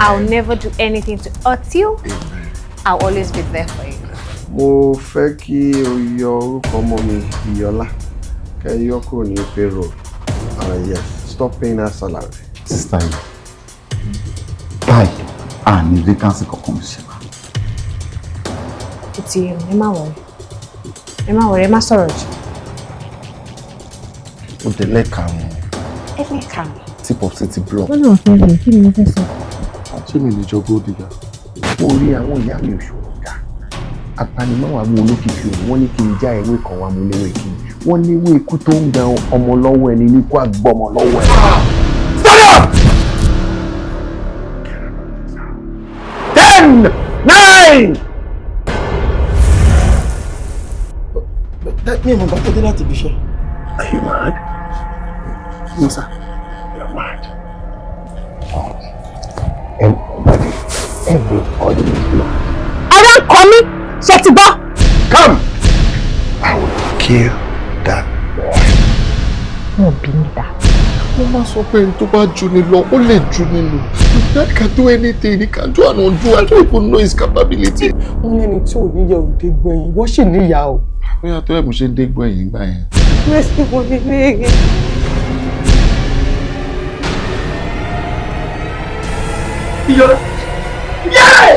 I'll never do anything to hurt you. I'll always be there for you. Mo fẹ́ kí o yọ orúkọ ọmọ mi Iyọlá. Kẹ́ yọ kúrò ní payroll. Yes, stop paying her salary. Sister yìí. Báyìí, a ní vacancy kankan ṣe wá. It's you. Ẹ má worry. Ẹ má sọ̀rọ̀ jù. Ó dé lẹ́ẹ̀karùn-ún. Ẹ lẹ́ẹ̀karùn-ún. Tip of city block. Wọ́n náà fẹ́ rẹ̀ kí ni mo fẹ́ sọ? Ṣé mi lè jọ gold digger? Mo rí àwọn ìyá mi òṣòro dá. Apanimọ́wà mú olókìkí òun, wọ́n ní kí n já ewé kan wá mú léwé kí. Wọ́n ní ewé ikú tó ń ga ọmọ lọ́wọ́ ẹni ní kó àgbọ̀mọ lọ́wọ́ ẹ̀. Stand up! 10, 9. Mi ò mọ̀ bá tó dé láti ibi iṣẹ́. Are you mad? No, sir. You're mad. Everybody is mad. I don't come in. Shut it up. Come! I will kill that boy. No, Binda. Mo máa sọ pé ẹni tó bá jù ní lọ, ó lè jù nínú. Dad can do anything, he can do and undo. I don't even know his capability. Wọ́n ní ẹni tí ò níyà ò dé gbẹ̀yìn, wọ́n sì níyà o. Bóyá tó ẹ̀ mo ṣe ń dé gbọ́ ẹ̀yìn gbà yẹn. Mẹ́sì wọ́n ní léèrè. Iyọ̀rọ̀. Yay!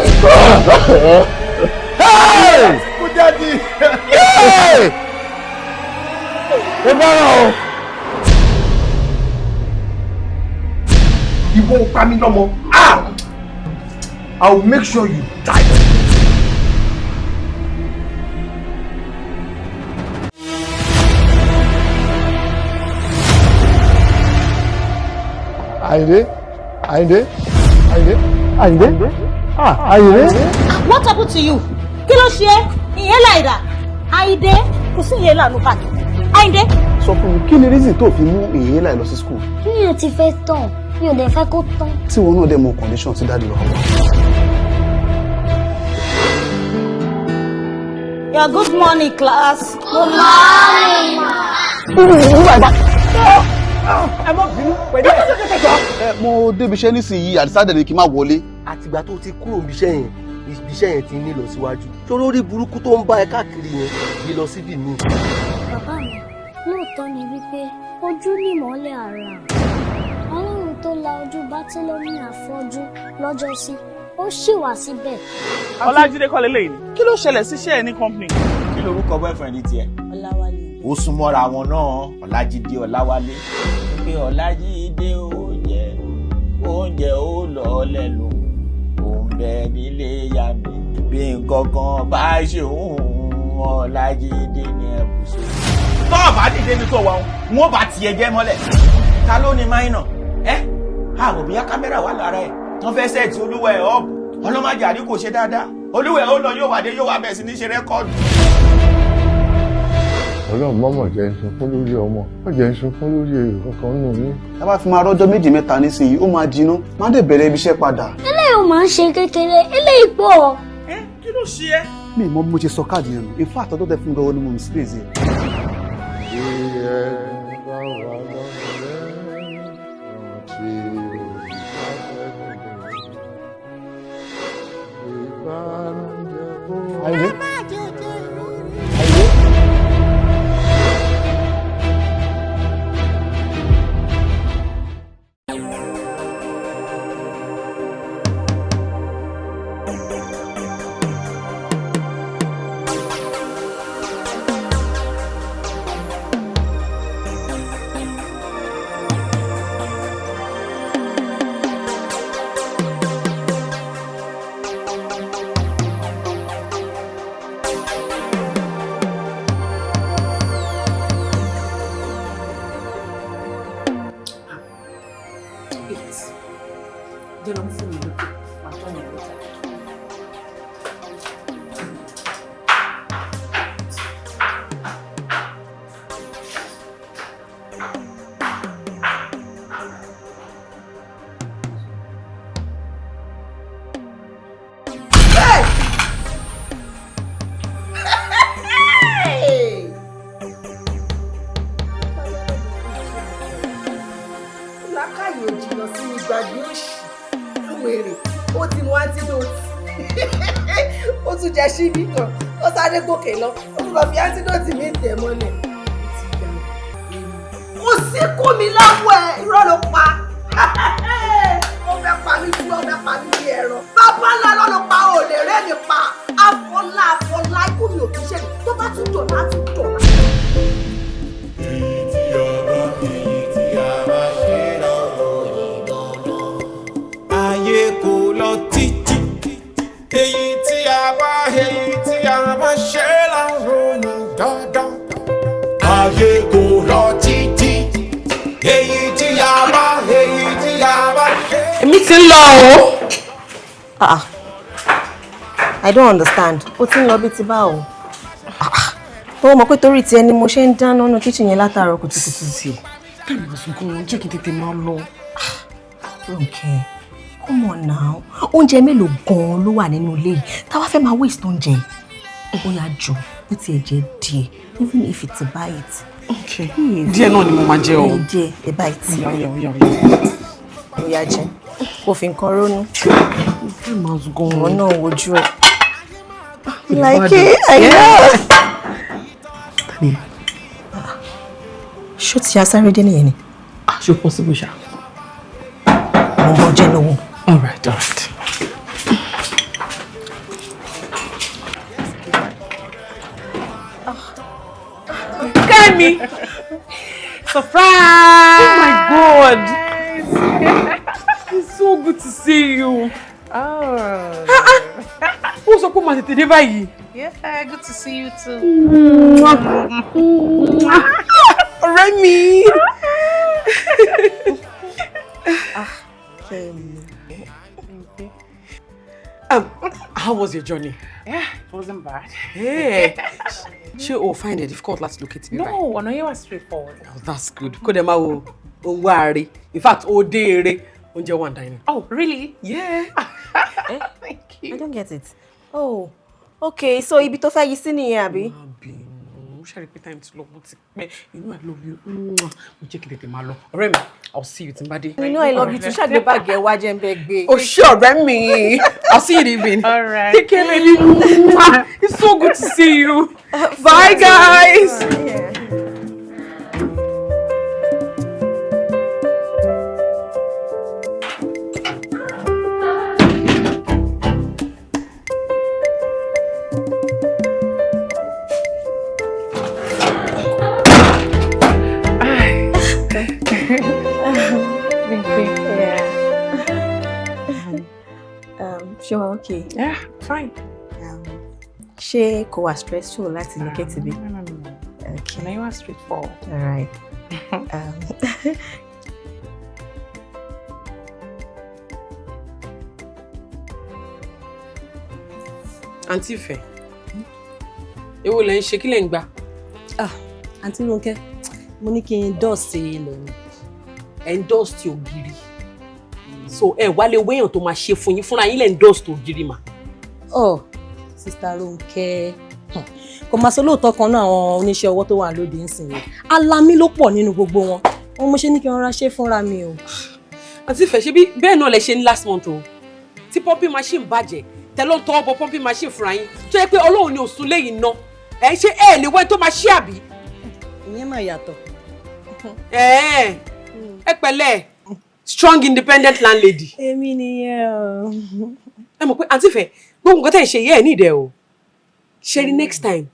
Hey! Kú jáde! Yay! Ẹ bá rà o. Ìwọ pa mí lọ́mọ. I will make sure you die. Ayinde. What happened to you? Kí ló ṣe? Inhaler ìdá. Ayinde, kò sí inhaler ló báàgì. Ayinde. Sọ fún mi, kí ni reason tó fi mú inhaler lọ sí school? Kí ni o ti fẹ́ tán? Mi ò dẹ̀ fẹ́ kó tán. Tí wọn náà dẹ̀ mọ condition tí dáàdi lọ wà. Yeah, good morning, class. Good morning. Ẹ má bínú pẹ̀lú ẹ̀. Mo débi iṣẹ́ nísìnyí àdìsáàdẹ̀ ni kí n má wọlé. Àtìgbà tó ti kúrò ibi iṣẹ́ yẹn ti ní lọ síwájú. Ṣé olórí burúkú tó ń bá ẹ káàkiri yẹn yí lọ síbì mí? Bàbá mi, lóòótọ́ ni wípé ojú ni ìmọ́lẹ̀ ara. Ọlọ́run tó la ojú Bátílómì afọ́jú lọ́jọ́sí, ó ṣì wà síbẹ̀. Ọlájídé kọ́ lélẹ́yìn ni. Kí ló ṣẹlẹ̀ síṣẹ́ ẹ̀ ní company? Kí lorúkọ boyfriend tiẹ̀? Ọláwálé. Ó súnmọ́ra wọn náà, Ọlájídé Ọláwálé. Pé Ọlájídé oúnjẹ ó lọ lẹ́nu. Òun bẹ nílé ìyá mi. Bí nǹkan kan bá ṣe Ọlájídé ní ẹ̀bùsọ̀. Tọ́ọ̀ bá dìde ní tó wà wọ́n bá tiẹ̀ jẹ́ mọ́lẹ̀. Ta ló ní máìnà? Àrò bíyá kámẹ́rà wà lára ẹ̀. Wọ́n fẹ́ sẹ́ẹ̀tì olúwa ẹ̀ ọ́ọ̀bù. Ọlọ́màjàrí kò ṣe dáadáa. Olúwa ẹ̀ ó lọ yóò wádé yóò wá bẹ̀ sí ní ṣe rẹ́kọ́ọ̀dù. Ọlọ́run mọ́mọ́ jẹ́ ìṣùnkún lórí ọmọ. Ó jẹ́ ìṣùnkún lórí èrò kankan nù mí. Ẹ bá fi máa rọ́jọ́ méjì mẹ́ta nísìnyí, ó máa jiná. Má dé bẹ̀rẹ̀ ibi iṣẹ́ padà. Eléyìí ò máa ń ṣe kékeré, eléyìí pọ̀. Kí ló ṣe ẹ́? Mi ì mọ bí mo ṣe sọ káàdì yẹn nù. In fact, ọjọ́ tẹ fún mi gan-an ni mo misplace yẹn. Ayinde. Lákàyè òjìnà sí ìgbàgbé òṣì, àwọn èrè. tún jẹ síbí kan ó sáré gòkè lọ ó tún lọ fi antidote mi tẹ̀ mọ́lẹ̀. Mo sì kú mi lọ́wọ́ ẹ̀ irọ́ ló pa. Ó fẹ́ pa mí bí ó fẹ́ pa mí bí ẹ̀rọ. Bàbá ńlá lọ́lọ́ pa ò lè rẹ́ mi pa. Afọlá ikú mi ò kí ṣe tó bá tún dọ̀ láti dọ̀. Èyí tí a bá ṣe lọ́wọ́ ìgbọ̀nà. Ayé kò lọ títí. Èyí tí a bá ṣe lọ́wọ́ ìgbọ̀nà. Ayé kò lọ títí. Èyí tí a bá ṣe. Èmi ti ń lọ o. I don't understand. Ó ti ń lọ bí ti bá o. Ó mọ̀ pé torí ti ẹni mo ṣe ń dáná nínú kitchen yẹn látàárọ̀ kùtùkùtù sí. Kẹ́mi lọ sùn gan-an jẹ́ kí n tètè máa lọ. Okay, come on now. Oúnjẹ mélòó gan-an ló wà nínú ilé yìí? Tá wá fẹ́ máa waste oúnjẹ. Ó yá jọ, ó tiẹ̀ jẹ́ díẹ̀, even if it's a bite. Okay. Díẹ̀ náà ni mo máa jẹ o. Díẹ̀, a bite. Ó yá jẹ. Kò fi nǹkan ronú. Wọ́n náà wojú ẹ̀. Like it, I know. Tani. Ṣó ti asáré dé nìyẹn ni? Ṣó possible ṣá. Mo ń bọ́ jẹ́ lọ́wọ́. All right. Kẹ́mi! Surprise! Oh my God! It's so good to see you. Oh. Who sọ pé màá tètè dé báyìí? Yeah, good to see you too. Ọ̀rẹ́ mi. How was your journey? Yeah, it wasn't bad. Hey. Ṣé o find it difficult láti locate me? No, ọ̀nà yẹn was straightforward. Oh, that's good. Kó dẹ̀ máa wo wáre. In fact, ó dé eré. Oúnjẹ wà dining. Oh, really? Yeah. Thank you. I don't get it. Oh, okay. So ibi tó fẹ́ yí sí nìyẹn àbí? Shall repeat time to love you. You know I love you. We check it malo. Ọ̀rẹ́ mi, I'll see you Timbadi. You know I love you too. Shall the bag get wá jẹ́ n bẹ gbé. Oh sure, ọ̀rẹ́ mi. I'll see you in the evening. All right. Take care, baby. It's so good to see you. Bye, guys. Yeah. Sure, okay. Yeah, fine. Ṣé kò wá stressful láti locate me? No. Okay. Now you are straightforward. All right. Auntie Ife. Èwo lẹ ń ṣe kí lẹ ń gbà? Auntie Ronke, mo ní kí n dust ilẹ̀ ni. Ẹ ń dust ògiri. So ẹ wá lè wéyàn tó máa ṣe fún yín fúnra yín lẹ ń dust ògiri mà. Oh, Sister Ronke. Kò máa sọ lóòótọ́ kan náà àwọn oníṣẹ́ ọwọ́ tó wà lóde ńsìn yìí. Alámí ló pọ̀ nínú gbogbo wọn. Wọ́n mo ṣe ní kí wọ́n ra ṣe fúnra mi o. Auntie Ife, ṣé bí bẹ́ẹ̀ náà lẹ ṣe ní last month o. Tí pumping machine bàjẹ́, tẹ́ ló ń tọwọ́ bọ pumping machine fúnra yín. Tó yẹ pé Ọlọ́run ni òsùn lẹ́yìn náà. Ẹ ṣe ẹ lè wẹ́ tó máa ṣe àbí? Ìyẹn máa yàtọ̀. Ẹ pẹ̀lẹ́. Strong independent landlady. Èmi nìyẹn o. Ẹ mọ̀ pé Auntie Ife, gbogbo nǹkan tẹ́ ń ṣe yẹ́ ẹ̀ ní ìdẹ o. Ṣé rí next time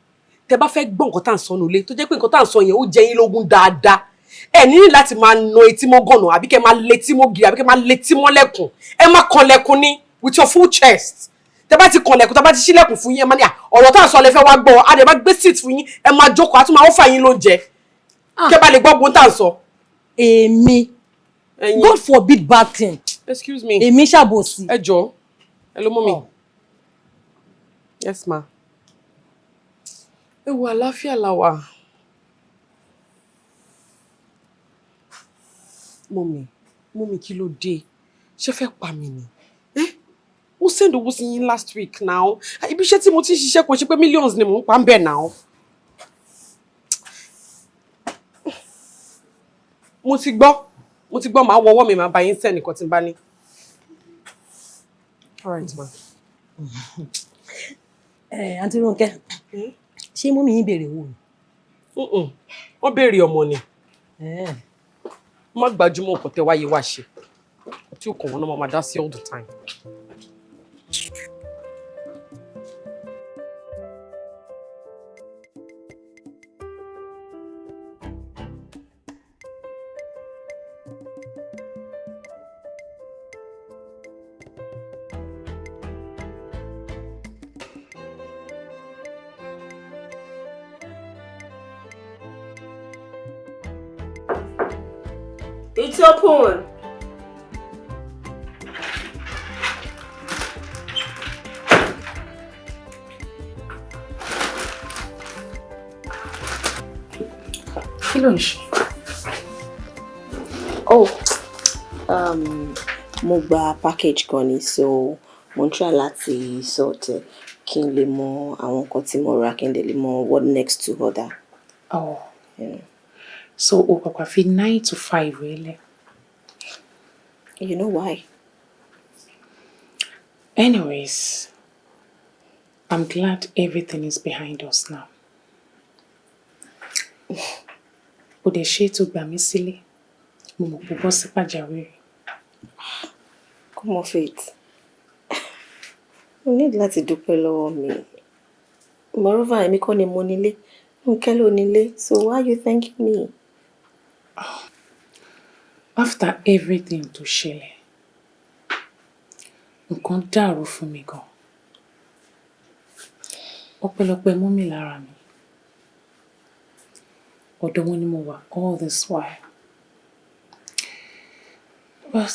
tẹ́ bá fẹ́ gbọ́ nǹkan tá à ń sọ nílé tó jẹ́ pé nǹkan tá à ń sọ yẹn ó jẹ yín lógún dáadáa. Ẹ ní láti máa na etí mọ́ gànà àbí kẹ́ máa letí mọ́ gírí àbí kẹ́ máa letí mọ́ lẹ́kùn. Ẹ máa kan lẹ́kùn ní with your full chest. Tẹ́ bá ti kan lẹ́kùn tẹ́ bá ti ṣí lẹ́kùn fún yín ẹ máa ní ọ̀rọ̀ tá à ń sọ lẹ fẹ́ wá gbọ́ a dẹ̀ máa gbé seat fún yín ẹ máa jókòó a tún máa offer yín lóúnjẹ. Kẹ́ bá lè gbọ́ gbóhùn tá à ń sọ. Èmi. God forbid bad thing. Excuse me. Èmi ṣàbòsí. Ẹ jọ̀ọ́. Hello mommy. Yes ma. Ẹ wo àlàáfíà la wà. Mommy kí ló dé? Ṣé fẹ́ pa mí ni? Mo send owó sí yín last week now. Ibi iṣẹ́ tí mo ti ń ṣiṣẹ́ kò ṣe pé millions ni mo ń pa ń bẹ̀ now. Mo ti gbọ́ máa wọ́wọ́ mi máa bá yín send nǹkan tí n bá ní. All right ma. Àǹtí Rónkẹ́, ṣé mọ́mì yín béèrè wò ni? Wọ́n béèrè ọmọ ni. Má gbajúmọ̀ nǹkan tẹ́ wáyé wá ṣe. Tí ó kàn wọ́n náà máa dá sí all the time. It's open. Kí ló ń ṣe? Oh, mo gba package kan ni, so mo ń try láti sort kí n lè mọ àwọn nǹkan tí mo rà, kí n lè mọ what next to order. Oh. Yeah. So o papa fi 9 to 5 really. You know why? Anyways, I'm glad everything is behind us now. O de ṣe tó gbà mí sílé. Mo mọ̀ pé bọ́ sí pàjáwìrì. Come off it. You need láti dúpẹ́ lọ́wọ́ mi. Moreover, èmi kọ́ ni mo nílé. Ǹkẹ́ ló nílé. So why are you thanking me? After everything tó ṣẹlẹ̀, nǹkan dàrú fún mi gan. Ọpẹ́lọpẹ́ mú mi lára mi. Ọ̀dọ̀ wọn ni mo wà all this while. But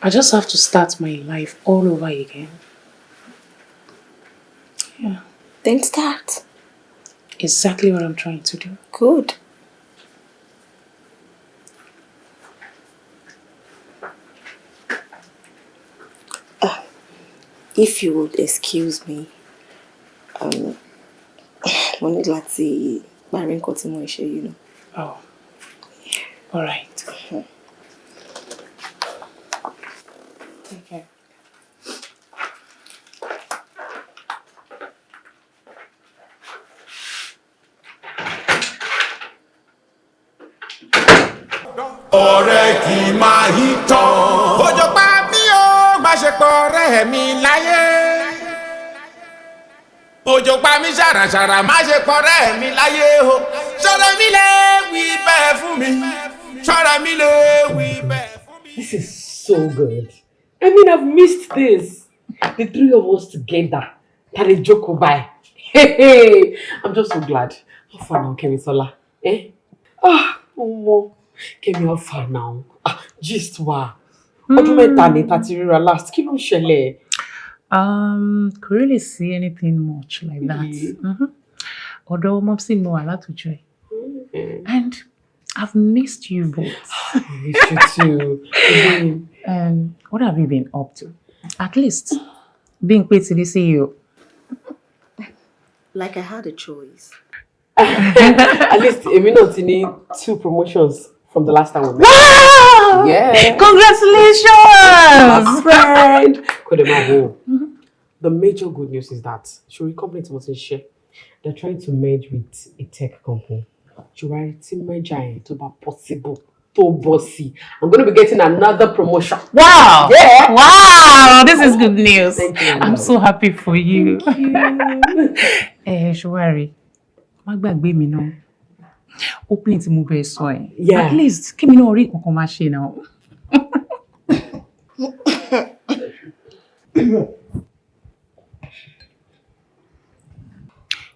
I just have to start my life all over again. Yeah. Then start. Exactly what I'm trying to do. Good. If you would excuse me, mo need láti parí nǹkan tí mo ṣe, you know. Oh. All right. Okay. Ọ̀rẹ́ kì í máa yí tán. Òjò pa mí o, má ṣe pọ̀ ọ̀rẹ́ mi láyé. Òjò pa mí ṣàràṣàrà, má ṣe pọ̀ ọ̀rẹ́ mi láyé o. Ṣọ́ra mi lè wí bẹ́ẹ̀ fún mi. Ṣọ́ra mi lè wí bẹ́ẹ̀ fún mi. This is so good. I mean, I've missed this. The three of us together. That is joke by. Hey, I'm just so glad. How far now, Kemisola? Eh? Omo. Kemi, how far now? Just wa. Ọdún mẹ́ta ni tá ti ríra last. Kí ló ń ṣẹlẹ̀? Could really see anything much like that. Although Mopsy know a lot to joy. And I've missed you both. I miss you too. What have you been up to? At least being paid to see you. Like I had a choice. At least èmi náà ti ní 2 promotions from the last time we met. Wow! Yeah. Congratulations! My friend. The major good news is that Shuri company tí mo ti share, they're trying to merge with a tech company. Shuri tí merge yẹn tó bá possible, tó bossy. I'm going to be getting another promotion. Wow! Yeah! Wow! This is good news. Thank you. I'm so happy for you. Thank you. Shuri, má gbàgbé mi náà. Opening tí mo bẹ̀ sọ ẹ̀. Yeah. At least kí mi náà rí nǹkan kan máa ṣe náà.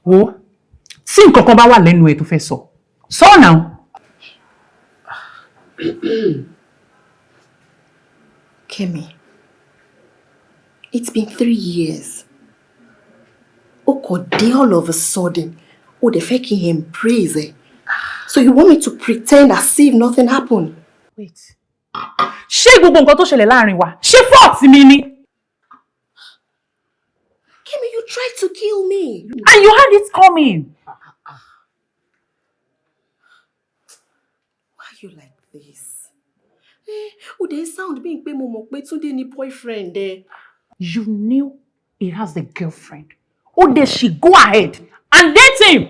Wo, tí nǹkan kan bá wà lẹ́nu ẹ̀ tó fẹ́ sọ. Sọ now. Kemi, it's been 3 years. O kò dé all of a sudden. O dẹ̀ fẹ́ kí n embrace it. So you want me to pretend as if nothing happened? Wait. Ṣé gbogbo nǹkan tó ṣẹlẹ̀ láàrin wa? Ṣé fault mi ni? Kemi, you tried to kill me. And you had it coming. Why are you like this? O dey sound bí pé mo mọ̀ pé Túndé ni boyfriend ẹ. You knew he has a girlfriend. Oh, then she go ahead and date him.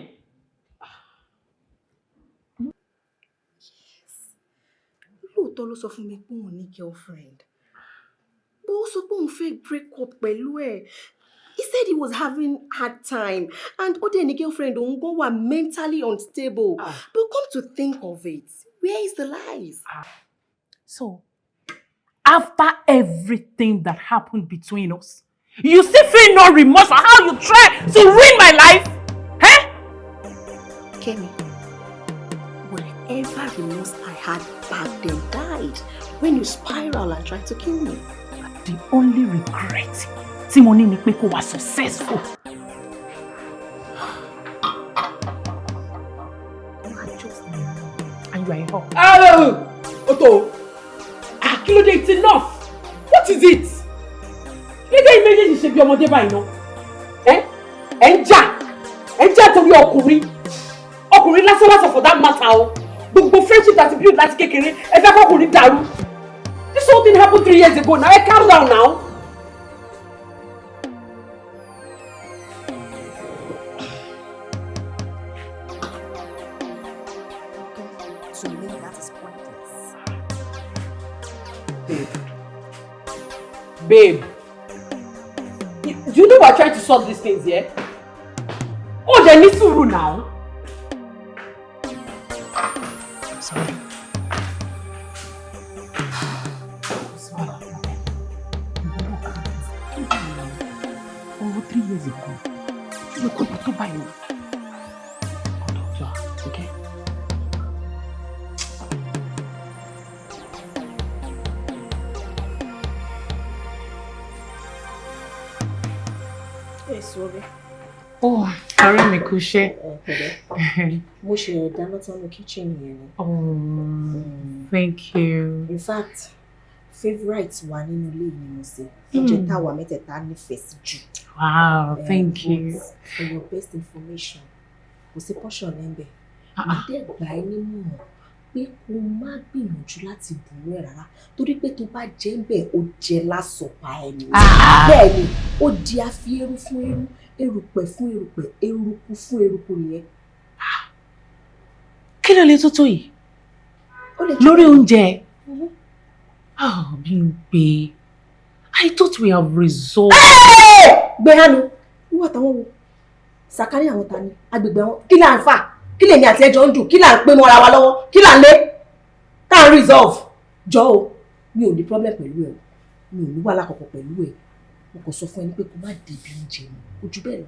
Lóòótọ́ ló sọ fún mi pé òun ní girlfriend. But ó sọ pé òun fẹ́ break up pẹ̀lú ẹ̀. He said he was having hard time and ó dẹ̀ ní girlfriend òun gan wà mentally unstable. But come to think of it, where is the lies? So, after everything that happened between us, you still feel no remorse for how you tried to ruin my life? Eh? Kemi, whatever remorse I had back then died when you spiral and tried to kill me. The only regret tí mo ní ni pé kó wá successful. You are just And you are a hawk. Otto! Kí ló dé, it's enough! What is it? Lédè méjèèjì ṣe bí ọmọdé báyìí náà. Ẹ ń jà torí ọkùnrin. Ọkùnrin lásán for that matter o. Gbogbo friendship láti build láti kékeré, ẹ fẹ́ kọ́kùnrin dàrú. This whole thing happened 3 years ago. Now, calm down now. To me, that is pointless. Babe. You know we're trying to solve these things, yeah? Oh, there needs to now. Sorry. Over 3 years ago, you could not buy me. Okay? Yes, Robbie. Oh, sorry, mi kú iṣẹ́. Mo ṣe dáná tán ní kitchen yẹn ni. Oh, thank you. In fact, favourite wa nínú ilé mi mo ṣe. Oúnjẹ táwa mẹ́tẹ̀ẹ̀ta nífẹ̀ẹ́ sí jù. Wow, thank you. For your best information, kò sí portion níbẹ̀. Mo dẹ̀ gbà ẹ́ nímọ̀ràn pé kó má gbìyànjú láti bùnú ẹ̀ rárá torí pé tó bá jẹ́ ń bẹ̀ ó jẹ lásọ̀pá ẹni. Bẹ́ẹ̀ ni ó di afierú fún eru, erùpẹ̀ fún erùpẹ̀, eruku fún eruku nìyẹn. Kí ló lè tó tó yìí? Lórí oúnjẹ. Oh, Bimbo, I thought we have resolved. Gbẹ̀hánu, wíwà táwọn wo? Sàkárí àwọn ta ni? Agbègbè àwọn kí là ń fà? Kí lèmi àti ẹjọ́ ń dùn? Kí là ń pé mọ́ra wa lọ́wọ́? Kí là ń lé? Tá à ń resolve. Jọ́ o, mi ò ní problem pẹ̀lú ẹ̀ o. Mi ò ní wàhálà kankan pẹ̀lú ẹ̀. Mo kàn sọ fún ẹni pé kó má débi oúnjẹ mi. Ojú bẹ́ẹ̀ lọ.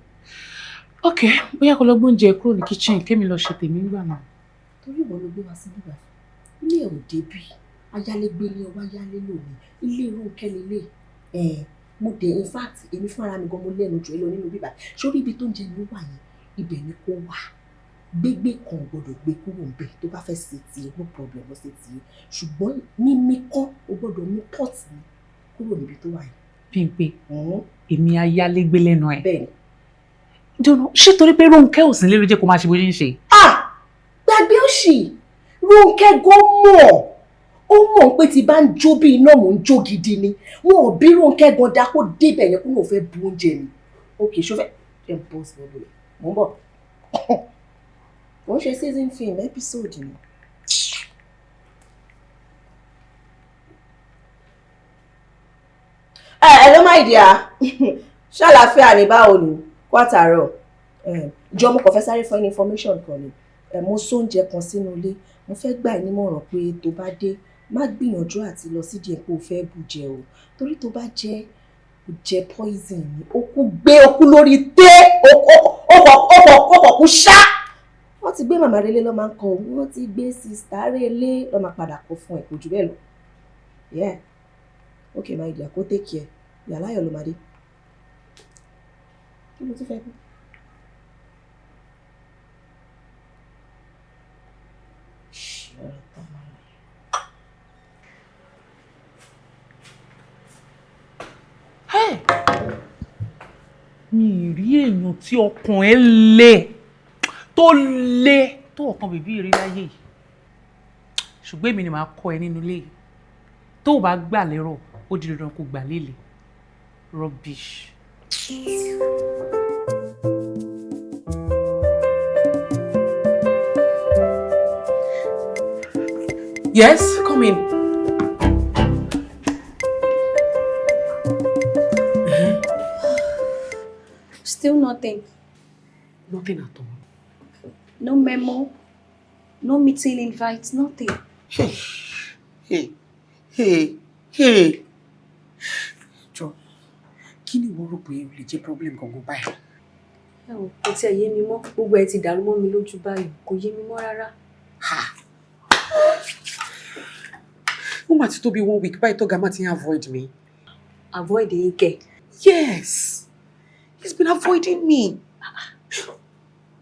Okay, bóyá kó lọ gbé oúnjẹ kúrò ní kitchen kémi lọ ṣe tèmi nígbà náà. Torí ìwọ ló gbé wa sí bíbá. Ilé ẹ̀ ò débí. Ayálégbé ní ọwọ́ ayálé lónìí. Ilé Rónkẹ́ lélẹ̀. Mo dẹ̀ in fact èmi fúnra mi gan mo lẹ́nu jù ẹ́ lọ nínú bíbá. Sórí ibi tó ń jẹ ló wà yẹn, ibẹ̀ ni kó wà. Gbégbé kan gbọ́dọ̀ gbé kúrò ńbẹ̀ tó bá fẹ́ ṣe tiẹ̀ no problem ó ṣe tiẹ̀. Ṣùgbọ́n mímí kan o gbọ́dọ̀ mú pot mi kúrò níbi tó wà yẹn. Bimbo, èmi ayálégbé lẹ́nu ẹ̀. Bẹ́ẹ̀ni. Jọ̀nà, ṣé torí pé Rónkẹ́ ò sí nílé ló jẹ́ kó máa ṣe bó ṣe ń ṣe? Gbàgbé òṣì, Rónkẹ́ gan mọ̀. Ó mọ̀ pé tí bá ń jó bí iná mò ń jó gidi ni. Wọn ò bí Rónkẹ́ gan dá kó débẹ̀ yẹn kó lóun fẹ́ bu oúnjẹ mi. Okay, ṣó fẹ́ ẹ̀ bọ́ sí ọdún rẹ̀. Mò ń bọ̀. Wọ́n ṣe season film episode ni. Hello my dear. Ṣàlàáfíà ní báwo ni? Kwátàárọ̀. Jọ mo kàn fẹ́ sáré fún information kan ni. Mo sóúnjẹ kan sínú ilé. Mo fẹ́ gbà ẹ́ nímọ̀ràn pé tó bá dé má gbìyànjú àti lọ sídìí ẹ̀ pé o fẹ́ bù jẹ o. Torí tó bá jẹ poison ni. Ó kú gbé okú lórí té. Ó kú ṣá. Wọ́n ti gbé màmá relé lọ́ máa ń kọ. Wọ́n ti gbé sista relé lọ́ máa padà kọ fún ẹ̀ kò jù bẹ́ẹ̀ lọ. Yeah. Okay my dear, go take care. Yàrá yọ̀ ló máa dé. Kí ló tún fẹ́ kú? Mi ì rí èèyàn tí ọkàn ẹ̀ le tó ọkàn bèbí rí láyé yìí. Ṣùgbọ́n èmi ni màá kọ́ ẹ nínú ilé yìí. Tó o bá gbà lérò, ó di dandan kó gbà lélẹ̀. Rubbish. Yes, come in. Still nothing. Nothing at all. No memo. No meeting invites. Nothing. Hey. Jọ, kí ni ìwọ rò pé ó lè jẹ́ problem gangan báyìí? Ẹ ò kò tiẹ̀ yé mi mọ́. Gbogbo ẹ ti dàrú mọ́ mi lójú báyìí. Kò yé mi mọ́ rárá. Ó mà ti tó bí 1 week báyìí tó ga má ti avoid me. Avoid Ike. Yes. He's been avoiding me.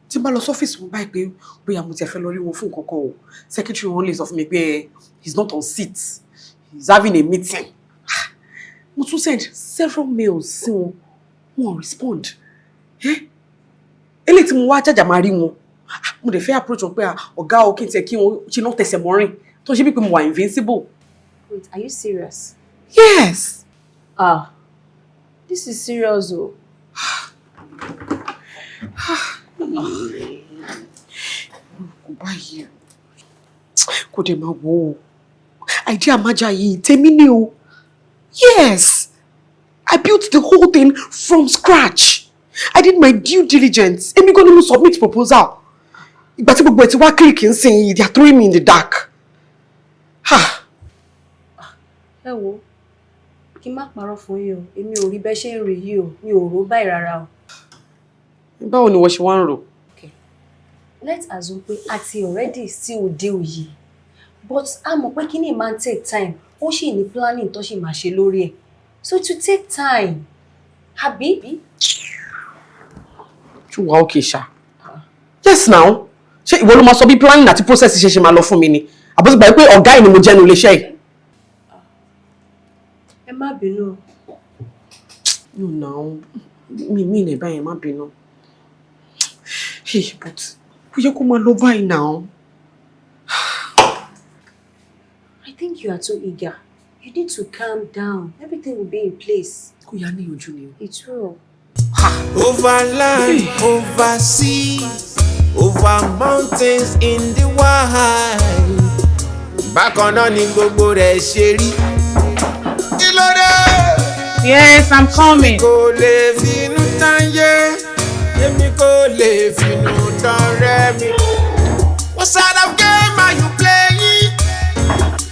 Tí n bá lọ sọ́fíìsì wọn báyìí pé bóyá mo ti fẹ́ lọ rí wọn fún nǹkan kan o. Secretary wọn lè sọ fún mi pé he's not on seat. He's having a meeting. Mo tún send several mails sí wọn. Wọn respond. Eléyìí tí mo wá jàjà máa rí wọn. Mo dẹ̀ fẹ́ approach wọn pé ọ̀gá o kí n tẹ̀ kí wọn ṣe náà tẹsẹ̀ mọ́rin. Tó ṣe bí pé mo wà invincible. Wait, are you serious? Yes. This is serious, oh. Kò dé máa wò ó. Idea májà yìí tèmi ni o. Yes. I built the whole thing from scratch. I did my due diligence. Èmi gan ni mo submit proposal. Ìgbà tí gbogbo ẹ̀ ti wá click ń sìn yìí, they are throwing me in the dark. Ẹ wo, kí n má parọ́ fún yín o. Èmi ò rí bẹ́ ṣe ń rí yìí o. Mi ò rò báyìí rárá o. Báwo ni wọ́n ṣe wá ń rò? Let's assume pé a ti already sí òde òyì. But a mọ̀ pé kíní máa ń take time. Ó sì ní planning tó sì máa ṣe lórí ẹ̀. So to take time. Àbí? Ṣùgbọ́n okay ṣá. Yes now. Ṣé ìwọ ló máa sọ bí planning àti process ṣe máa lọ fún mi ni? Àbọ̀sí gbà pé ọ̀gá ẹ̀ ni mo jẹ́ nu iléeṣẹ́ yìí. Ẹ má bínú. No, now. Mi lè bá yẹn má bínú. Hey, but kò yẹ kó máa lọ báyìí now. I think you are too eager. You need to calm down. Everything will be in place. Kò yá ní ojú ni o. It's true. Over land, over sea, over mountains in the wild. Bákan náà ni gbogbo rẹ̀ ṣe rí. Kí ló dé? Yes, I'm coming. Kò lè finú tán yé. Èmi kò lè finú tán rẹ́ mi. What side of game are you playing?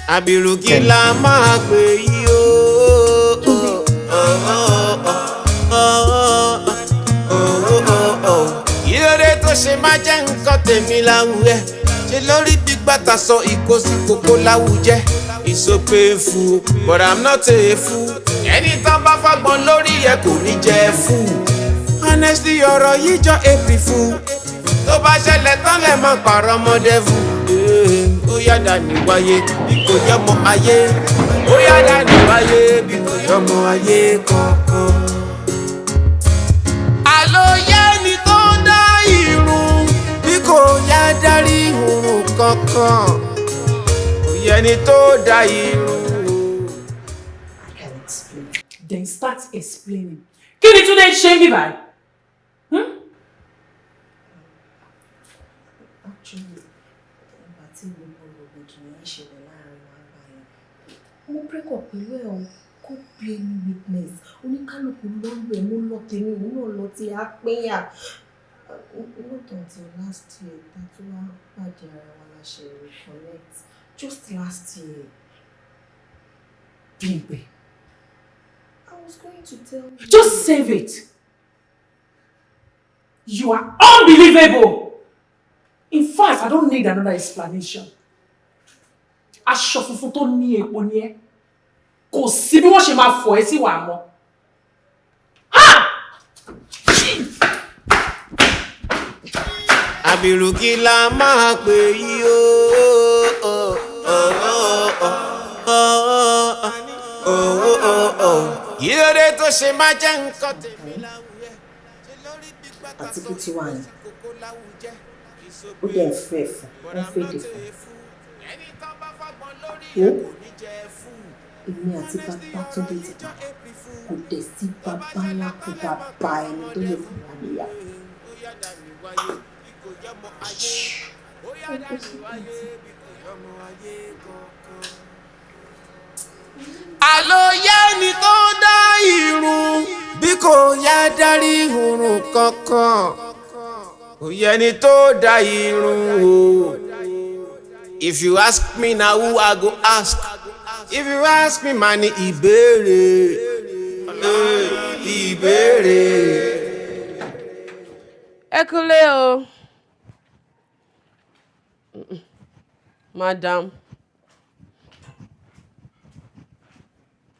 Àbírù kí la máa pè yí o. Kí ló dé tó ṣe máa jẹ́ nǹkan tèmi láwùjẹ? Ṣé lórí bí gbàtà sọ ìkó sí kókó láwùjẹ? It's so painful, but I'm not a fool. Ẹni tán bá fagbọn lórí ẹ kò ní jẹ fool. Honestly, ọ̀rọ̀ yìí jọ April fool. Tó bá ṣẹlẹ̀ tán lẹ̀ máa pààrọ̀ ọmọdé fún. Ó yàdá ní wáyé bí kò yọmọ ayé. Ó yàdá ní wáyé bí kò yọmọ ayé kankan. Àlóyé ni tó dá irun bí kò yá dárí irun kankan. Ẹni tó dá irun. Then start explaining. Kí ni Túndé ń ṣe mí báyìí? Actually, ìgbà tí gbogbo rògbòdìyàn ṣẹlẹ̀ láàrin wa báyìí, mo break up pẹ̀lú ẹ̀ o, kó play me witness. Oníkálùkù lọ́lù ẹ̀ mú lọ tèmi, òun náà lọ tí a pínyà. Not until last year, that wá pàdé ara wa la ṣe reconnect. Just last year. Bimbo. I was going to tell you. Just save it. You are unbelievable. In fact, I don't need another explanation. Aṣọ funfun tó ní epo ní ẹ. Kò sí bí wọ́n ṣe máa fọ̀ ẹ́ sí wàá mọ́. Àbírù kí la máa pè yí o. Kí ló dé tó ṣe máa jẹ́ nǹkan tèmi láwùjẹ? Àti kí tí wà ní. Ó dẹ̀ fẹ́ fún, ó fèdè fún. èmi àti bàbá tó dé ti bàbá kò dẹ̀ sí bàbá ńlá kò bàbá ẹni tó lè fún wa níyà. àlòyé ni tó dá irun bí kò yá dárí irun kankan kò yẹ ni tó dá irun o. If you ask me na who I go ask. If you ask me ma ni ìbéèrè ìbéèrè. Ẹ kúlé o. Madam.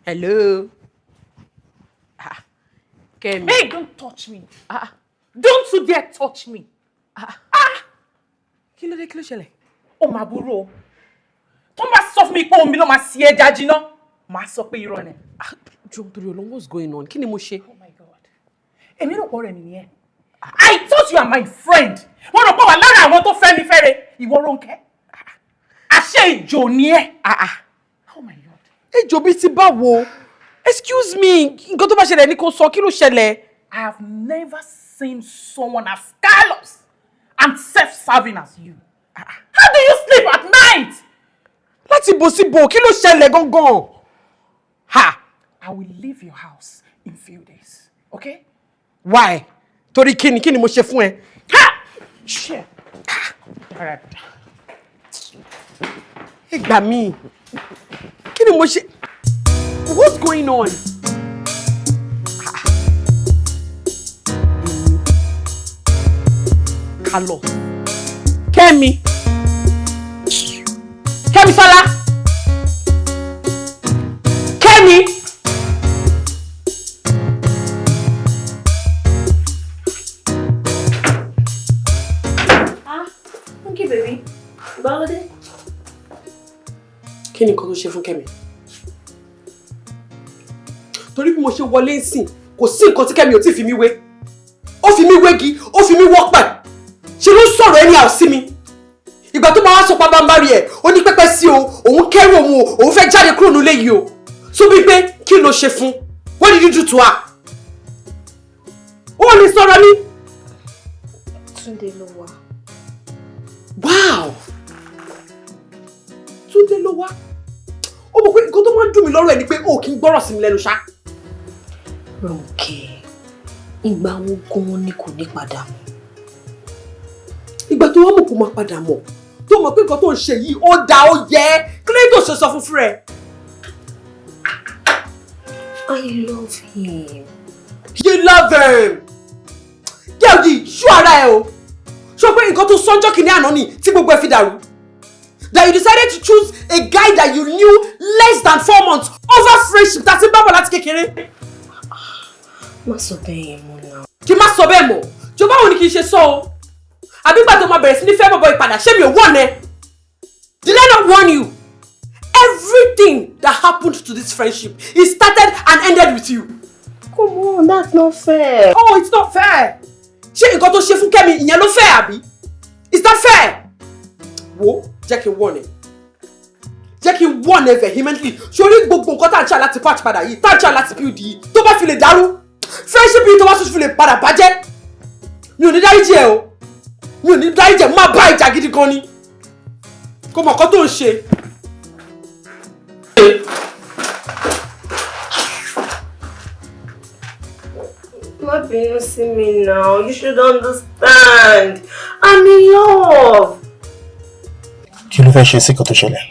Hello. Kemi. Hey, don't touch me. Don't you dare touch me. Kí ló ṣẹlẹ̀? Ó máa burú o. Tó bá sọ fún mi pé omi ló máa sí ẹja jiná, màá sọ pé irọ́ ni. Jọ̀ọ́ torí Ọlọ́run, what's going on? Kí ni mo ṣe? Oh my God. Èmi rò pọ̀ rẹ̀ mi nìyẹn. I thought you are my friend. Wọ́n rò pọ̀ wà lára àwọn tó fẹ́ mi fẹ́re. Ìwọ Rónkẹ́. Àṣé ìjò ni ẹ́. Oh my God. Ejò bí ti báwo? Excuse me, nǹkan tó bá ṣẹlẹ̀ ní kó sọ, kí ló ṣẹlẹ̀? I have never seen someone as callous and self-serving as you. How do you sleep at night? Láti bò sí bò, kí ló ṣẹlẹ̀ gangan? I will leave your house in few days, okay? Why? Torí kí ni mo ṣe fún ẹ? Shit. Ẹ gbà mí. Kí ni mo ṣe? What's going on? Kálọ̀. Kẹ́mi. Kẹ́mi Sọ́lá. Kẹ́mi. Okay, baby. Báwo dé? Kí ni nǹkan tó ṣe fún Kẹ́mi? Torí bí mo ṣe wọlé ńsìn, kò sí nǹkan tí Kẹ́mi ò tí fi mí wé. Ó fi mí wégi, ó fi mí wọ́pẹ̀. Ṣé ló sọ̀rọ̀ ẹni àò sí mi? Ìgbà tó máa wá sọ pabambari ẹ̀, ó ní pẹ́pẹ́ sí o, òun kẹ́rù òun fẹ́ jáde kúrò nílé yìí o. So bí pé kí ló ṣe fún? What did you do to her? Ó lè sọ̀rọ̀ ni. Túndé ló wá. Wow! Túndé ló wá. Ó mọ̀ pé nǹkan tó máa ń dùn mí lọ́rọ̀ ẹ̀ ni pé ó kì í gbọ́rọ̀ sí mi lẹ́nu ṣá. Rónkẹ́, ìgbà wo gan-an ni kò ní padà mọ́? Ìgbà tó wá mọ̀ kó máa padà mọ̀. Tó mọ̀ pé nǹkan tó ń ṣe yìí ó dá ó yẹ. Kí ló dé tó ṣe sọ fún fúnra ẹ̀? I love him. You love him. Girl yìí, ṣú ara ẹ o. Ṣó pé nǹkan tó sọ́njọ́ kìíní àná ni tí gbogbo ẹ fi dàrú. That you decided to choose a guy that you knew less than 4 months over friendship that ń bá bọ̀ láti kékeré. Má sọ bẹ́ẹ̀ yẹn mọ́ náà. Kí má sọ bẹ́ẹ̀ mọ́. Jọ báwo ni kì í ṣe sọ o? Àbí gbà tó máa bẹ̀rẹ̀ sí ní fẹ́ bọ̀bọ̀ ìpadà ṣé mi ò warn ẹ? Did I not warn you? Everything that happened to this friendship, it started and ended with you. Come on, that's not fair. Oh, it's not fair. Ṣé nǹkan tó ṣe fún Kẹ́mi ìyẹn ló fair àbí? Is that fair? Wo, jẹ́ kí n warn ẹ. Jẹ́ kí n warn ẹ vehemently. Ṣorí gbogbo nǹkan tá à ń ṣe láti patch padà yìí, tá à ń ṣe láti build yìí, tó bá fi lè dàrú. Friendship yìí tó bá tún fi lè padà bàjẹ́. Mi ò ní dáríjì ẹ o. Mi ò ní dáríjì ẹ, má bá ìjà gidi gan ni. Kò mọ̀ nǹkan tó ń ṣe. Má bínú sí mi now. You should understand. I'm in love. Kí ló fẹ́ ṣe sí kó tó ṣẹlẹ̀?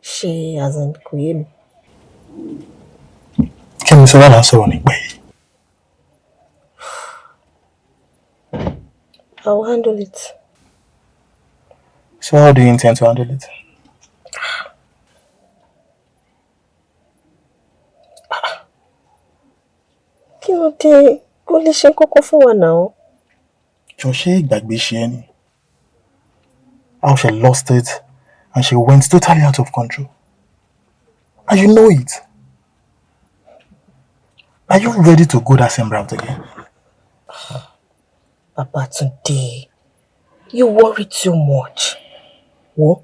Ṣé azan kò yé mi? Kí ni sọ́wọ́n náà sọ̀rọ̀ nípa yìí? I will handle it. So how do you intend to handle it? Kí ló dé? Kó lè ṣe kókó fún wa náà. Jọ ṣé ìgbàgbé ṣe ẹ́ ni? How she lost it and she went totally out of control. And you know it. Are you ready to go that same route again? Papa, today, you worry too much. Wo,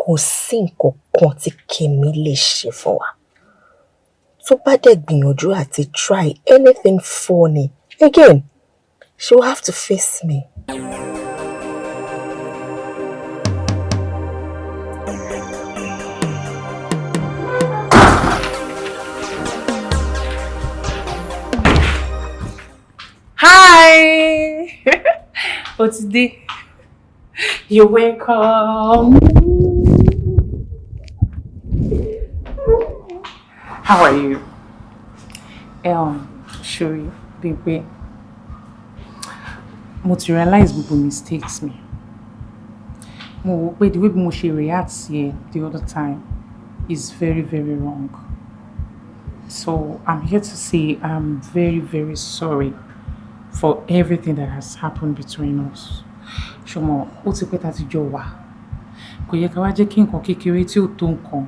kò sí nǹkan tí Kẹ́mi lè ṣe fún wa. Tó bá dẹ̀ gbìyànjú àti try anything funny, again, she will have to face me. Hi! What's the? You're welcome. How are you? Sure, baby. Mo ti realize gbogbo mistakes me. Mo wò pé the way mo ṣe react sí the other time is very, very wrong. So I'm here to say I'm very, very sorry for everything that has happened between us. Ṣùgbọ́n ó ti pẹ́ tá ti jọ wà. Kò yẹ ká wá jẹ́ kí nǹkan kékeré tí ò tó nǹkan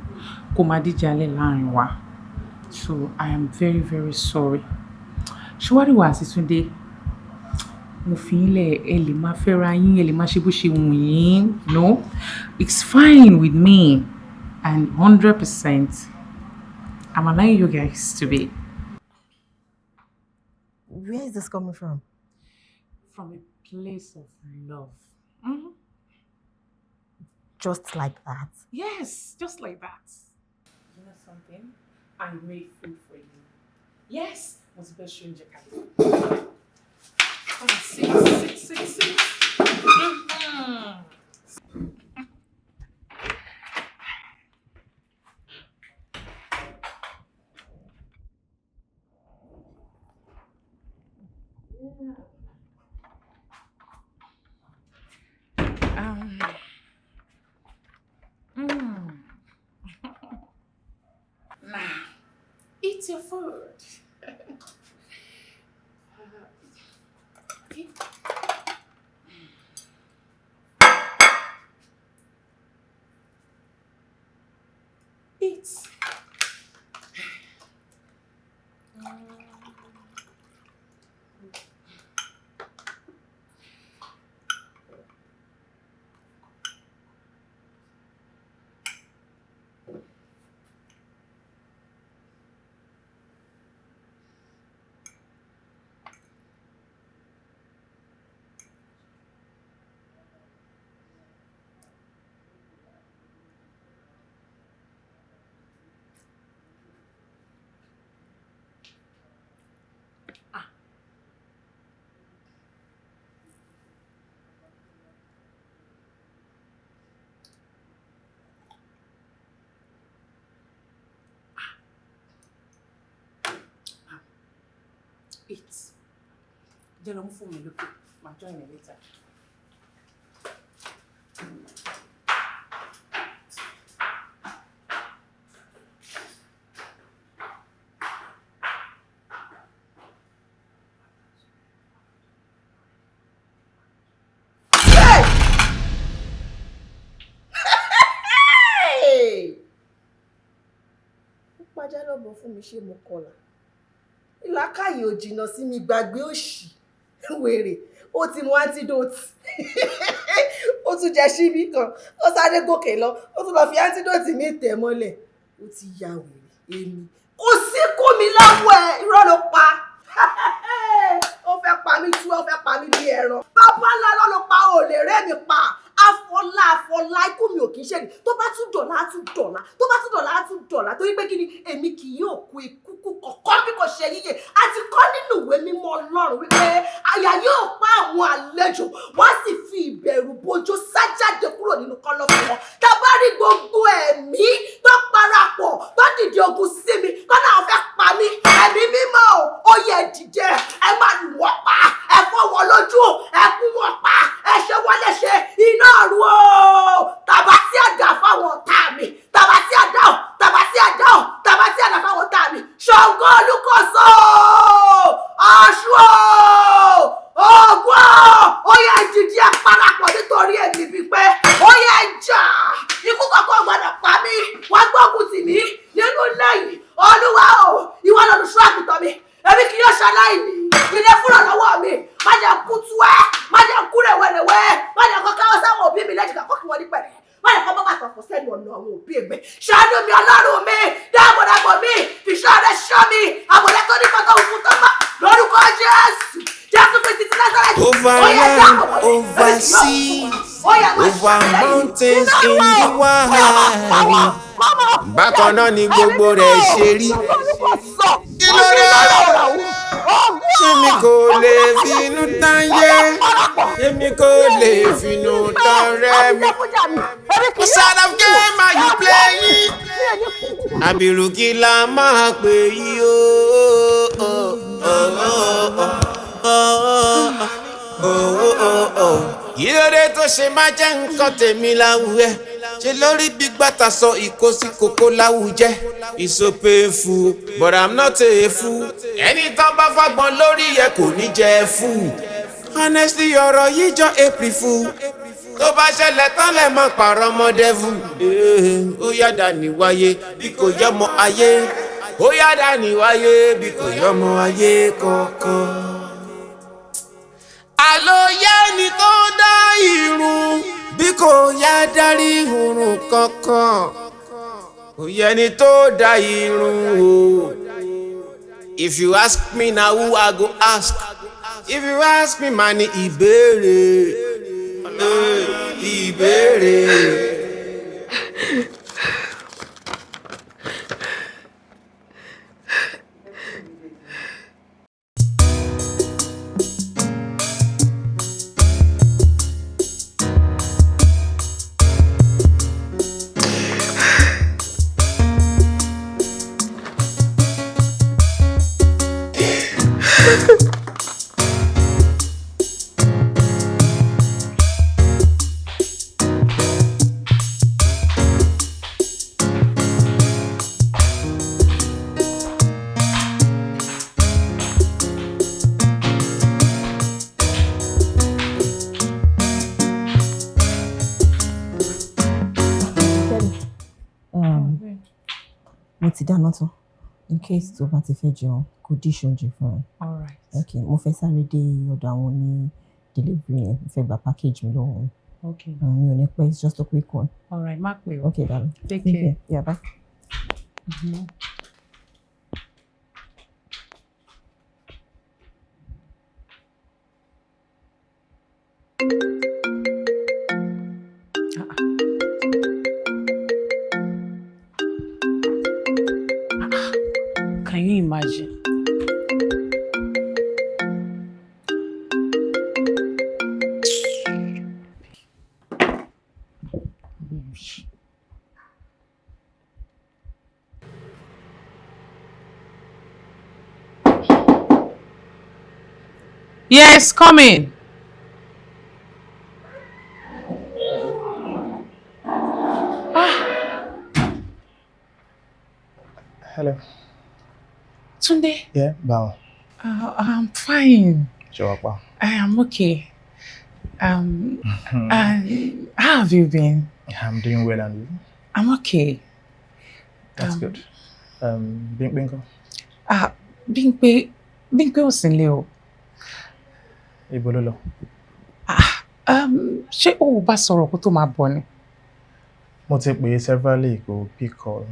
kó máa díjà lẹ̀ láàrin wa. So I am very, very sorry. Ṣùwárí wá sí Túndé. Mo fi ilẹ̀ ẹ lè máa fẹ́ra yín, ẹ lè máa ṣe bó ṣe wù yín. No, it's fine with me. And 100%, I'm allowing you guys to be. Where is this coming from? From a place of love. Just like that? Yes, just like that. You know something? I made food for you. Yes, what's the best stranger can sit. Now, eat your food. Okay. Eat. Eat. Jẹ́ lọ mú fún mi lókè. Màá join you later. Pàjá lọ́bọ̀ fún mi ṣé mo kọlà. Ìlàkàyè ò jìnnà sí mi gbàgbé òṣì. Wèrè, ó ti mu antidote. Ó tún jẹ ṣíbí kan, ó sáré gòkè lọ, ó tún lọ fi antidote mi tẹ̀ mọ́lẹ̀. Ó ti ya wèrè, èmi. Kò sí kú mi lọ́wọ́ ẹ̀, irọ́ ló pa. Ó fẹ́ pa mí tú, ó fẹ́ pa mí bí ẹran. Bàbá ńlá ló pa, ò lè rẹ́ mi pa. Afọlá ikú mi ò kì í ṣe ni. Tó bá tún dọ̀la á tún dọ̀la. Tó bá tún dọ̀la á tún dọ̀la. Torí pé kí ni èmi kì yóò kú ikú kọ̀ọ̀kan bí kò ṣe yíyẹ. A ti kọ́ nínú ìwé mímọ́ Ọlọ́run wípé àyà yóò pa àwọn àlejò. Wọ́n sì fi ìbẹ̀rù bojo sá jáde kúrò nínú kọ́lọ́fín wọn. Tá bá rí gbogbo ẹ̀mí tó parapọ̀ tó dìde ogun sí mi tó náà fẹ́ pa mí. Ẹ̀mí mímọ́ ó yẹ dìde. Ẹ má lù wọ́n pa. Ẹ fọ́ wọn lójú. Ẹ kú wọn pa. Ẹ ṣe wọ́n léṣe. Iná ọ̀run o. Tàbá sí àdá fáwọn ọ̀tá mi. Tàbá sí àdá o. Tàbá sí àdá o. Tàbá sí àdá fáwọn ọ̀tá mi. Ṣàngó Olúkòso. Ọ̀ṣun o. Ògún o. Ó yẹ dìde ẹ parapọ̀ nítorí èmi bíi pé ó yẹ jà. Ikú kọ̀ọ̀kan gbọ́dọ̀ pa mí. Wọ́n gbógun tì mí nínú ilé yìí. Olúwa o. Ìwọ lolùṣọ́ àgùntàn mi. Èmi kì yóò ṣaláìní. Ilé fúnra lọ́wọ́ mi. Má jẹ́ kú tú ẹ́. Má jẹ́ kú rẹ̀wẹ̀rẹ̀wẹ̀. Má jẹ́ kọ́ káwọ́ sáwọn òbí mi lẹ́jìká kọ́ kí wọ́n ní pẹ̀lẹ́. Why come back for send one no won't be me. Shadow me Ọlọ́run mi. Dáàbò mi. Fi ṣọ́ọ̀rẹ́ ṣọ́ mi. Àbọ̀lẹ́ tó ní kọ́tọ́ òkú tó mọ́. Lórúkọ Jésù. Jésù Kristi ti Nazareth. Over land, over sea, over mountains in the wild. Bákan náà ni gbogbo rẹ̀ ṣe rí. Kí ló dé? Ṣé mi kò lè finú tán yé? Ṣé mi kò lè finú tán rẹ́ mi? What sort of game are you playing? Àbírù kí la máa pè yí o? Kí ló dé tó ṣe máa jẹ́ nǹkan tèmi láwùjẹ́? Ṣé lórí gbígbàtà sọ ìkósí kòkó láwùjẹ́? It's so painful, but I'm not a fool. Ẹni tán bá fagbọn lórí yẹ kò ní jẹ fool. Honestly, ọ̀rọ̀ yìí jọ April fool. Tó bá ṣẹlẹ̀ tán lẹ̀ mọ́ pàrọ̀ ọmọ devil. Ó yàdá ní wáyé bí kò yọmọ ayé. Ó yàdá ní wáyé bí kò yọmọ ayé kankan. Àlóyé ni tó dá irun bí kò yá dárí irun kankan. Kò yẹ ni tó dá irun o. If you ask me now who I go ask. If you ask me ma ni ìbéèrè. Ìbéèrè. Mo ti dáná tán in case tó bá ti fẹ́ jẹun kò díṣ oúnjẹ fún ẹ. All right. Okay, mo fẹ́ sáré dé ọ̀dọ̀ àwọn ní delivery yẹn mo fẹ́ gba package mi lọ́wọ́. Okay. Mi ò ní pẹ́, it's just a quick one. All right, má pè o. Okay, darling. Take care. Yeah, bye. Mm-hmm. Can you imagine? Yes, come in. Hello. Tunde. Yeah, Bao. I'm fine. Sure, Bao. I am okay. How have you been? I'm doing well, and you? I'm okay. That's good. Bingo. Bímpé ò sí nílé o. Ibo ló lọ? Ṣé o bá sọ̀rọ̀ kó tó máa bọ̀ ni? Mo ti pè é severally kò pick call.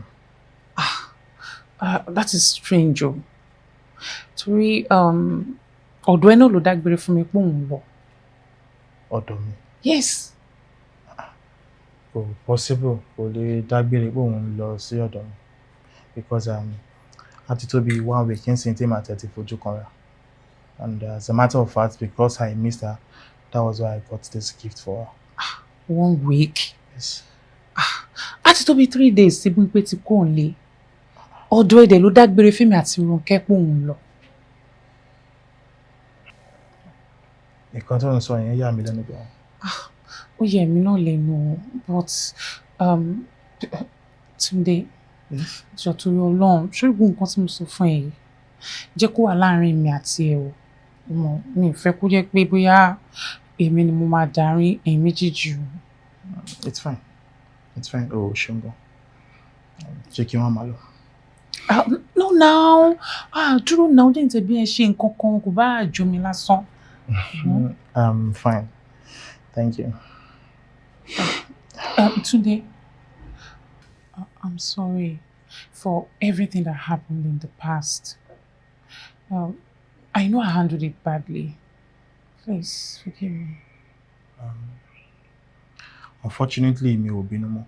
That is strange o. Torí ọ̀dọ̀ ẹ náà ló dágbére fún mi pé òun lọ. Ọ̀dọ̀ mi? Yes. Kò possible kò lè dágbére pé òun lọ sí ọ̀dọ̀ mi because a ti tó bí 1 week since tí màá tẹ̀tí fojú kanra. And as a matter of fact, because I missed her, that was why I got this gift for her. 1 week? Yes. A ti tó bí 3 days tí Bímpé ti kó òun lé. Ọ̀dọ̀ ẹ̀dẹ̀ ló dágbére fún mi àti Rónkẹ́ pé òun lọ. Nǹkan tó ń sọ yẹn yà mí lẹ́nu gan. Ó yẹ mí náà lẹ́nu but Túndé, jọ̀ọ́ torí Ọlọ́run, ṣé gbogbo nǹkan tí mo sọ fún ẹ yìí jẹ́ kó wà láàrin mi àti ẹ o. Mi ò fẹ́ kó jẹ́ pé bóyá èmi ni mo máa darí ẹ̀yin méjèèjì o. It's fine. It's fine. Oh, ṣùgbọ́n. Jẹ́ kí wọ́n máa lọ. No now. Dúró now jẹ́ ìtẹ̀bí ẹ ṣe nǹkan kan kò bá àjò mi lásán. Fine. Thank you. Tunde, I'm sorry for everything that happened in the past. I know I handled it badly. Please forgive me. Unfortunately, mi ò bínú mọ́.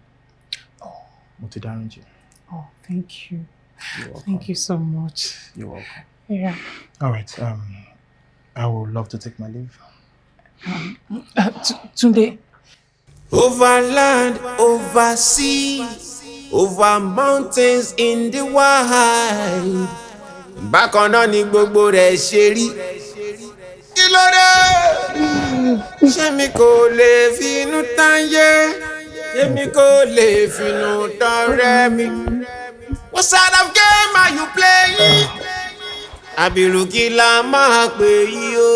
Mo ti dáríjì. Oh, thank you. Thank you so much. You're welcome. Yeah. All right. I would love to take my leave. Tunde. Over land, over sea, over mountains in the wild. Bákan náà ni gbogbo rẹ̀ ṣe rí. Kí ló dé? Ṣé mi kò lè finú tán yé? Ṣé mi kò lè finú tán rẹ́ mi? What side of game are you playing? Àbírù kí la máa pè yí o?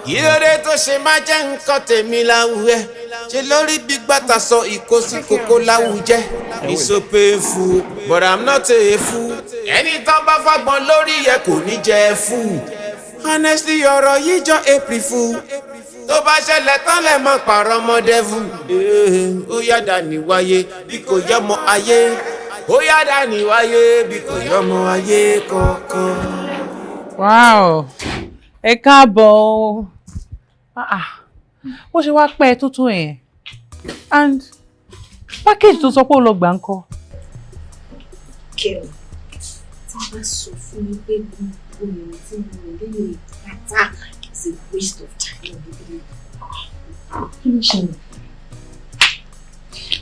Kí ló dé tó ṣe máa jẹ́ nǹkan tèmi láwùjẹ? Ṣé lórí bí gbàtà sọ ìkó sí kókó láwùjẹ? It's so painful, but I'm not a fool. Ẹni tán bá fagbọn lórí ẹ kò ní jẹ fool. Honestly, ọ̀rọ̀ yìí jọ April fool. Tó bá ṣẹlẹ̀ tán lẹ̀ mọ́ pàrọ̀ mọ́ devil. Ó yàdá ní wáyé bí kò yọmọ ayé. Ó yàdá ní wáyé bí kò yọmọ ayé kankan. Wow. Ẹ káàbọ̀. Ó ṣe wá pẹ́ tó tó yẹn. And package tó sọ pé ó lọ gbà ńkọ́. Kẹ́mi, tí wọ́n bá sọ fún mi pé gbogbo ìrìn tí mo rìn nínú ìpátá is a waste of time. Kí ló ṣẹlẹ̀?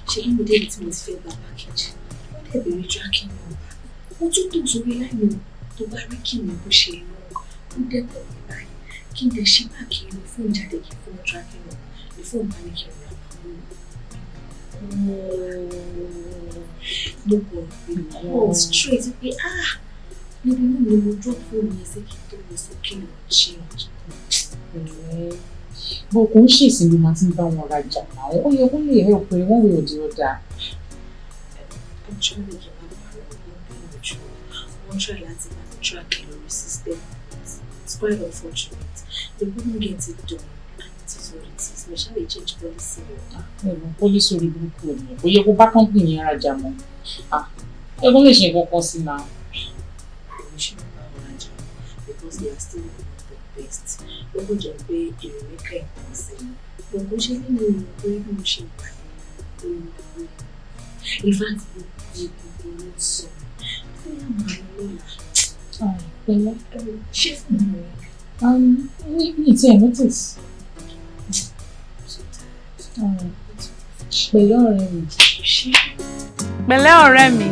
Ṣé kí mo débi tí mo ti fẹ́ gba package? Wọ́n dẹ̀ bẹ̀rẹ̀ tracking number. Mo tún tò sórí láìmọ̀ tó bá rí kí mi bó ṣe lọ. Ó dẹ̀ tẹ̀lé báyìí. Kí n dẹ̀ ṣí báàkì inú fóònù jáde kí fóònù tracking number. Ní fóònù bá ní kí n rà mo kọ̀ pé straight pé níbi inú mi mo drop fóònù yẹn sí kí n tó lọ sí kí n lọ change. Bó kò ń ṣèṣin ló máa ti ń bá wọn rajà náà. Ó yẹ kó lè help pé wọ́n wẹ̀ òdì ọ̀dà. Ọjọ́ méjì máa ń bá wọn gbìyànjú. Wọ́n try láti máa track lórí system. It's quite unfortunate. They wouldn't get it done. Mo ṣáà lè change policy rẹ̀. Policy orí burúkú ò ní. Ó yẹ kó bá company yẹn rajà mọ́. Ẹ kó lè ṣe nǹkan kan sí náà. Mo ṣe ń bá wọn rajà because they are still one of the best. Lọ́gbọ̀n jẹ́ pé èrè mẹ́kà ìtàn sí i. Gbogbo ṣe nínú ìrìn pé bí mo ṣe wà ní in fact gbogbo ló sọ. Bóyá màá lọ lọ́la. Pẹ̀lẹ́. Ṣé fún mi rẹ̀? Mi ti ẹ̀ notice. Pẹ̀lẹ́ ọ̀rẹ́ mi. Pẹ̀lẹ́ ọ̀rẹ́ mi.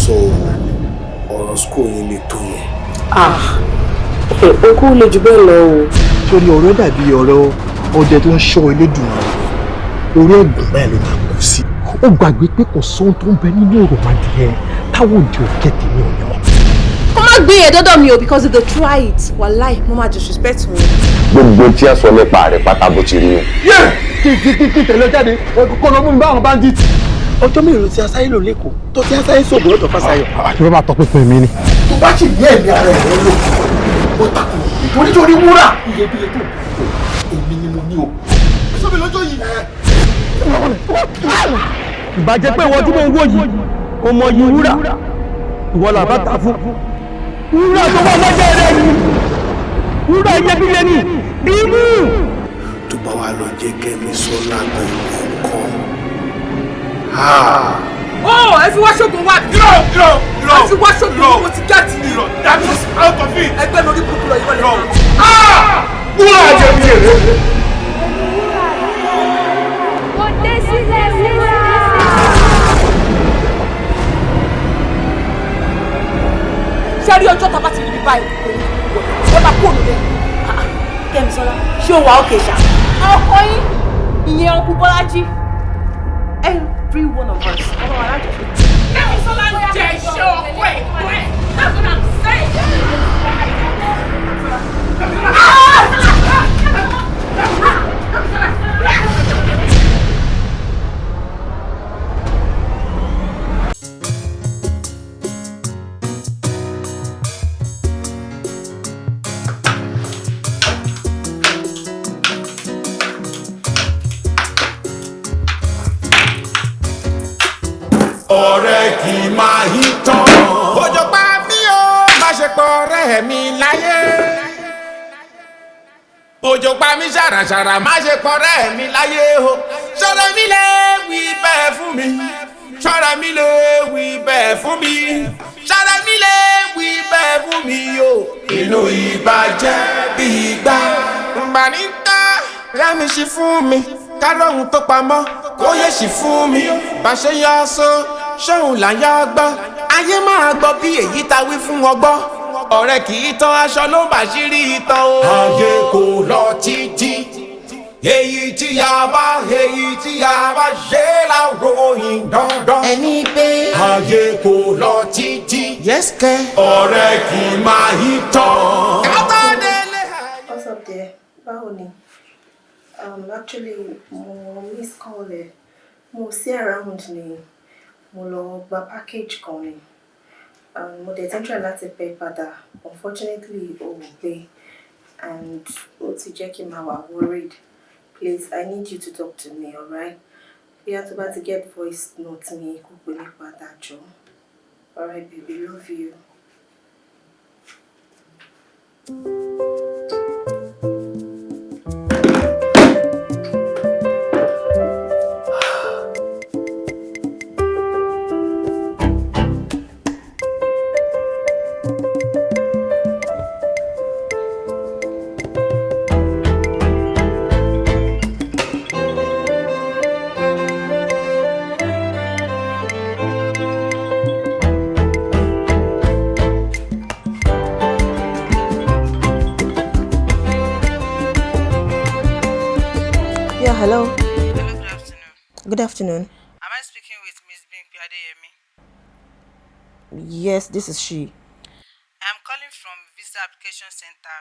So, ọ̀rọ̀ school yín lè tó yẹn. Okú lè jù bẹ́ẹ̀ lọ o. Torí ọ̀rọ̀ dàbí ọ̀rọ̀ ọdẹ tó ń ṣọ́ elédùn orí ẹ̀gùn báyìí ló máa kú sí. Ó gbàgbé pé kò sóhun tó ń bẹ nínú òròmọdìyẹ táwọn òde òkè tèmi ò ní mọ̀. Ó má gbé yẹn dọ́dọ̀ mi o because if they try it, wàláì, mo máa disrespect wọn. Gbogbo tí a sọ nípa rẹ̀ pátá bó ti rí o. Kí tẹ̀lé jáde kó lọ mú mi bá àwọn bandit. Ọjọ́ mélòó tí a sáyé lò lẹ́kọ̀ọ́ tó tí a sáyé sóògùn lọ́dọ̀ Fásayọ̀. Àti bá bá tọpinpin mi ni. Tó bá sì ní ẹ̀mí ara ẹ̀ lò ó takò nítorí wúrà iyebíye tó èmi ni mo ní o. Sọ́mi lọ́jọ́ yìí. Ìbàjẹ́ pé ìwọ tí mo ń wò yìí o mọ yìí wúrà ìwọ là bá ta fún. Wúrà tó wà lọ́jọ́ rẹ̀ ni wúrà iyebíye ni bímú. Tó bá wà lọ jẹ́ kẹ́mi sọ́lá kankan. Ẹ fi wá ṣògùn wá. Irọ́. Ẹ fi wá ṣògùn mo ti gẹ́ẹ̀tì ni. That is out of it. Ẹgbẹ́ lórí burúkú lọ yìí wọlé. Wúrà àjẹmí èrè. Kò dé sílẹ̀ wúrà. Ṣé rí ọjọ́ tá a bá ti rí mi báyìí? Ẹ máa kó òun lé. Kẹ́misọ́lá, ṣé o wà ókè ṣá? Ọkọ yín, ìyẹn ọkùn Bọ́lájí. every one of us. That's what I'm saying. Ọ̀rẹ́ kì í máa yí tán. Òjò pa mí o, má ṣe pọ̀ ọ̀rẹ́ mi láyé. Òjò pa mí ṣàràṣàrà, má ṣe pọ̀ ọ̀rẹ́ mi láyé o. Ṣọ́ra mi lè wí bẹ́ẹ̀ fún mi. Ṣọ́ra mi lè wí bẹ́ẹ̀ fún mi. Ṣọ́ra mi lè wí bẹ́ẹ̀ fún mi o. Inú ìbàjẹ́ bí ìgbà. Ǹgbà ní ká rẹ́mi ṣe fún mi. Kárọ̀hún tó pamọ́ kó yẹ ṣì fún mi. Bàṣẹ yọ aṣọ ṣóhun là ń yá gbọ́. Ayé máa gbọ́ bí èyí ta wí fún wọn gbọ́. Ọ̀rẹ́ kì í tán aṣọ ló ń bàṣírí ìtàn o. Ayé kò lọ títí. Èyí tí a bá ṣe láwòrán dandan. Ẹni pé ayé kò lọ títí. Yẹ́sìkẹ́. Ọ̀rẹ́ kì í máa yí tán. What's up there? Báwo ni? Actually, mo miss call ẹ. Mo sí around ni. Mo lọ gba package kan ni. Mo dẹ̀ ti ń try láti pay padà. Unfortunately, ó wò pé. And ó ti jẹ́ kí n máa wà worried. Please, I need you to talk to me, alright? Bí a tó bá ti get voice note mi, kó pè mí padà jọ. Alright, baby, love you. Hello. Hello, good afternoon. Good afternoon. Am I speaking with Miss Bimbo Adebayo? Yes, this is she. I am calling from Visa Application Center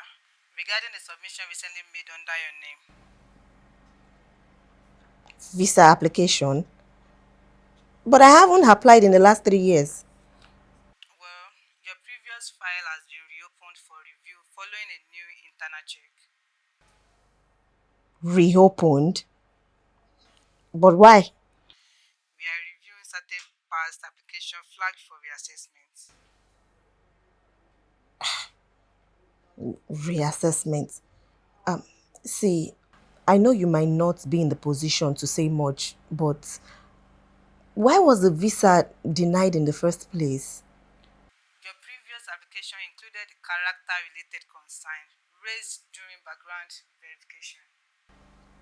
regarding the submission recently made under your name. Visa application? But I haven't applied in the last 3 years. Well, your previous file has been reopened for review following a new internal check. Reopened? But why? We are reviewing certain past application flagged for reassessment. Reassessment. See, I know you might not be in the position to say much, but why was the visa denied in the first place? Your previous application included the character-related concern raised during background verification.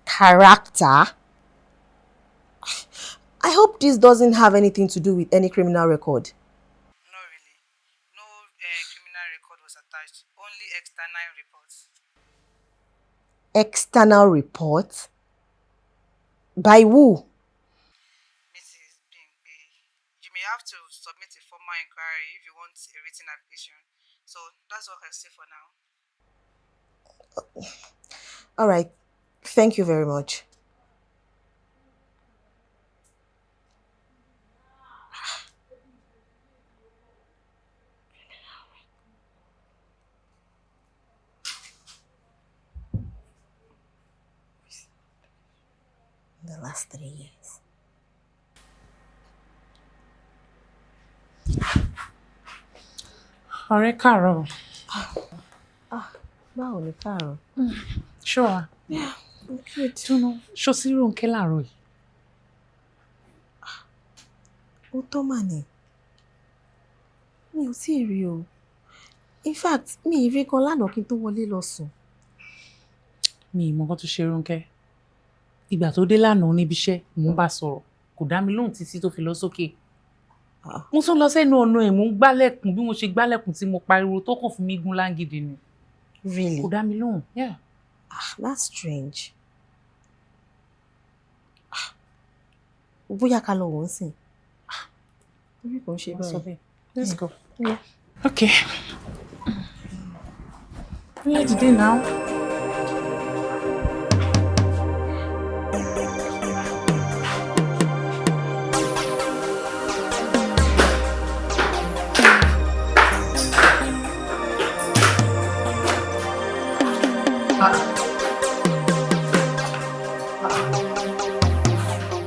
Character? I hope this doesn't have anything to do with any criminal record. No, really. No criminal record was attached. Only external reports. External reports? By who? Mrs. Bimbo, you may have to submit a formal inquiry if you want a written application. So that's all I can say for now. All right. Thank you very much. The last 3 years. Ọ̀rẹ́ Carol. Báwo ni Carol? Sure. Yeah, good. Ṣó sí Rónkẹ́ láàárọ̀ yìí? Ó tó mà ní. Mi ò tíì rí o. In fact, mi ì rí gan lánàá kí n tó wọlé lọ sùn. Mi ì mọ nǹkan tó ṣe Rónkẹ́. Ìgbà tó dé lánàá níbi iṣẹ́, mò ń bá sọ̀rọ̀. Kò dá mi lóhùn títí tó fi lọ sókè. Mo tún lọ sẹ́nu ọ̀nà ẹ̀, mò ń gbálẹ̀kùn bí mo ṣe gbálẹ̀kùn tí mo pariwo tó kàn fún mi gún láńgìdì ni. Really? Kò dá mi lóhùn. Yeah. That's strange. bóyá ká lọ wọ́n sìn. Orí kò ń ṣe báyìí. Let's go. Yeah. Okay. Where today now?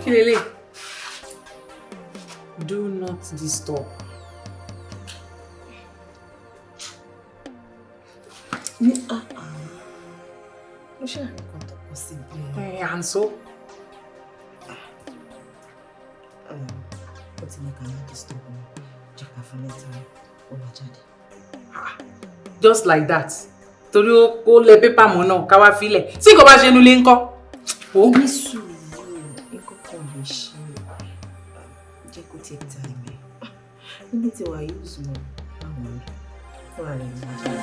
Kilele. Do not disturb. Ló ṣe àríkàn tó pọ̀ sí bí. And so? Ó ti ní ká má disturb mi. Jẹ́ ká fún lẹ́tà ó wá jáde. Just like that. Torí ó lẹ pépà mọ́ náà ká wá filẹ̀. Tí nǹkan bá ṣe nulẹ̀ ńkọ́? Ó ní sùúrù nǹkan kan lè ṣe. Jẹ́ kó take time. Níbi tí wàá yóò sùn báwo ni fúnra rẹ̀ ní wájú.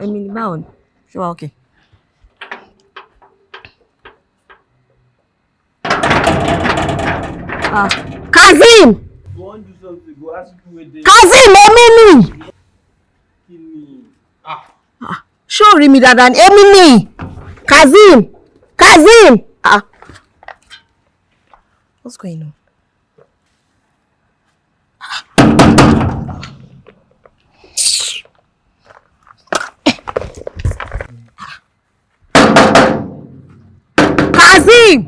Èmi ni báwo ni? Ṣé wàá okay? Kazeem! Kazeem, èmi ni! Ṣé o rí mi dáadáa ni? Èmi ni! Kazeem! Kazeem! What's going on? Kazeem!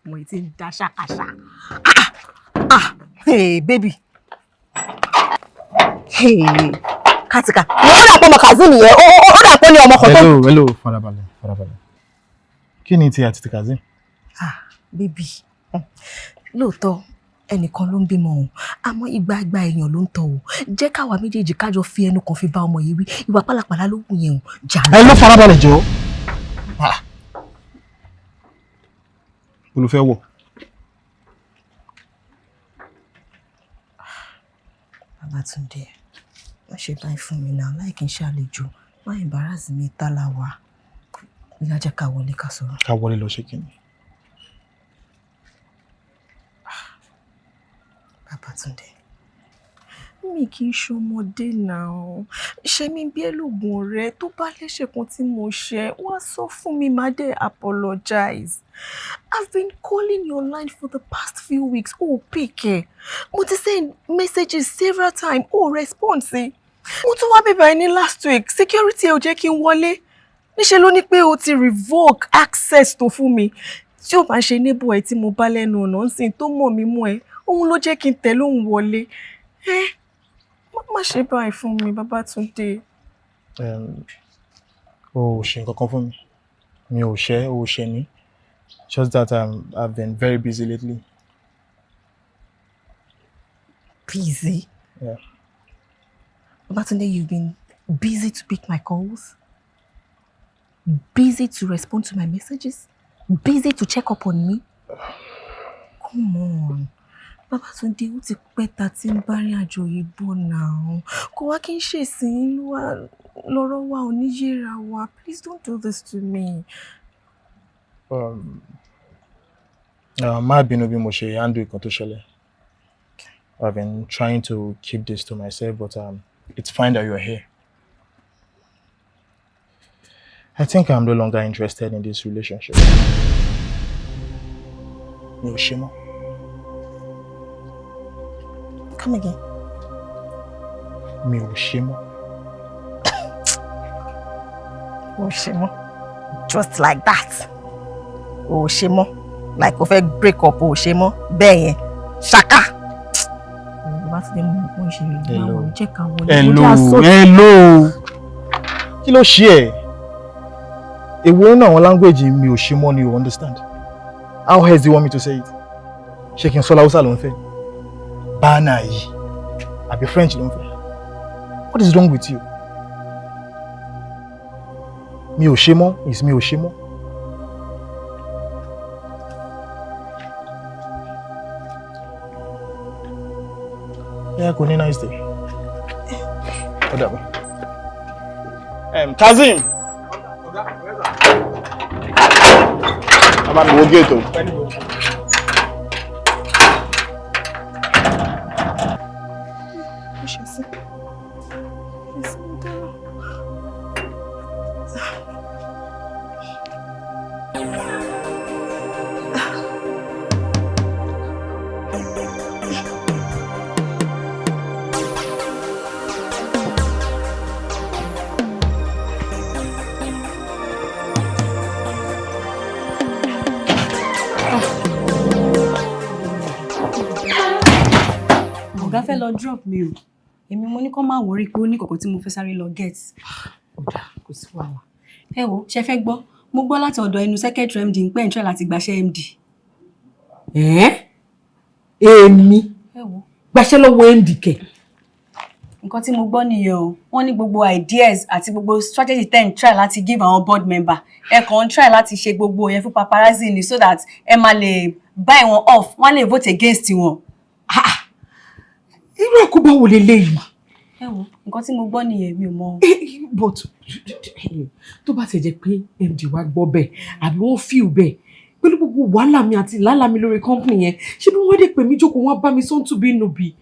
Mo ti ń dá ṣàkàṣà. Hey, baby. Hey, Katika. Wọ́n dà pọ̀ mọ́ Kazeem yẹn. Ó dà pọ̀ ní ọmọ kan tó. Hello, farabalẹ̀. Kí ni ti àti ti Kazeem? Baby. Lóòótọ́ ẹnìkan ló ń bímọ o, àmọ́ ìgbà èèyàn ló ń tọ́ o. Jẹ́ káwa méjèèjì kájọ fi ẹnu kan fi bá ọmọ yìí wí. Ìwà pálapàla ló wù yẹn o. Ẹ ló farabalẹ̀ jọ. Olùfẹ́ wọ̀. Babatunde, má ṣe báyìí fún mi náà láì kí n ṣàlejò. Má embarrass mi tálà wa. Bí a jẹ́ ká wọlé ká sọ̀rọ̀. Ká wọlé lọ ṣe kí ni? Babatunde, mi kì í ṣọmọdé náà. Ṣé mi bí ẹlògùn ọ̀rẹ́ tó bá lẹ́ṣẹ̀ kan tí mo ṣe, wá sọ fún mi, má dé apologize. I've been calling your line for the past few weeks. Oh, pick it. Mo ti send messages several times. Oh, response. Mo tún wá bẹ̀bẹ̀ ní last week. Security ò jẹ́ kí n wọlé. Níṣẹ́ ló ní pé o ti revoke access tó fún mi. Tí o bá ṣe neighbor ẹ tí mo bá lẹ́nu ọ̀nà ń sìn tó mọ̀ mí mú ẹ, òun ló jẹ́ kí n tẹ̀lé òun wọlé. Má ṣe báyìí fún mi, Babatunde. O ò ṣe nǹkan kan fún mi. Mi ò ṣe, o ò ṣe ní. Just that I've been very busy lately. Busy? Yeah. Babatunde, you've been busy to pick my calls? Busy to respond to my messages? Busy to check up on me? Come on. Babatunde, ó ti pẹ́ ta tí ń bá rìn àjò yìí bọ̀ náà. Kò wá kí n ṣe ìsìn lọ́rọ̀ wa ò ní yéra wa. Please don't do this to me. Má bínú bí mo ṣe handle nǹkan tó ṣẹlẹ̀. I've been trying to keep this to myself, but it's fine that you're here. I think I'm no longer interested in this relationship. Mi ò ṣe mọ́. Come again. Mi ò ṣe mọ́. O ṣe mọ́. Just like that. O ṣe mọ́. Like o fẹ́ break up o ṣe mọ́. Bẹ́ẹ̀ yẹn. Ṣaka. Hello. Kí ló ṣe ẹ́? Èwo nínú àwọn language mi ò ṣe mọ́ ni you understand? How else do you want me to say it? Ṣé kí n sọ Hausa ló ń fẹ́? Bana yìí. Àbí French ló ń fẹ́. What is wrong with you? Mi ò ṣe mọ́, is mi ò ṣe mọ́. Yeah, kò ní nice day. Ó dàbọ̀. Kazim. Bàbá mi wo gate o. Drop me o. Èmi mo ní kó má worry pé ó ní kọ̀kọ̀ tí mo fẹ́ sáré lọ get. Ọ̀dà kò sí wàhálà. Ẹ wo, ṣé fẹ́ gbọ́? Mo gbọ́ láti ọ̀dọ̀ ẹnu secretary MD ń pẹ́ ń try láti gbaṣẹ́ MD. Èmi. Ẹ wo. Gbaṣẹ́ lọ́wọ́ MD kẹ̀. Nǹkan tí mo gbọ́ nìyẹn o. Wọ́n ní gbogbo ideas àti gbogbo strategy ten try láti give àwọn board member. Ẹ kàn try láti ṣe gbogbo yẹn fún paparazzi ni so that ẹ máa lè buy wọn off. Wọ́n lè vote against wọn. Irú àkóbá wo leléyìí? Ẹ wo, nǹkan tí mo gbọ́ nìyẹn mi ò mọ̀. But tó bá ti jẹ́ pé MD wa gbọ́ bẹ́ẹ̀ àbí wọ́n feel bẹ́ẹ̀ pẹ̀lú gbogbo wàhálà mi àti làálàá mi lórí company yẹn ṣé bí wọ́n dé pè mí jókòó wọ́n bá mi sọ́n tùbí nùbí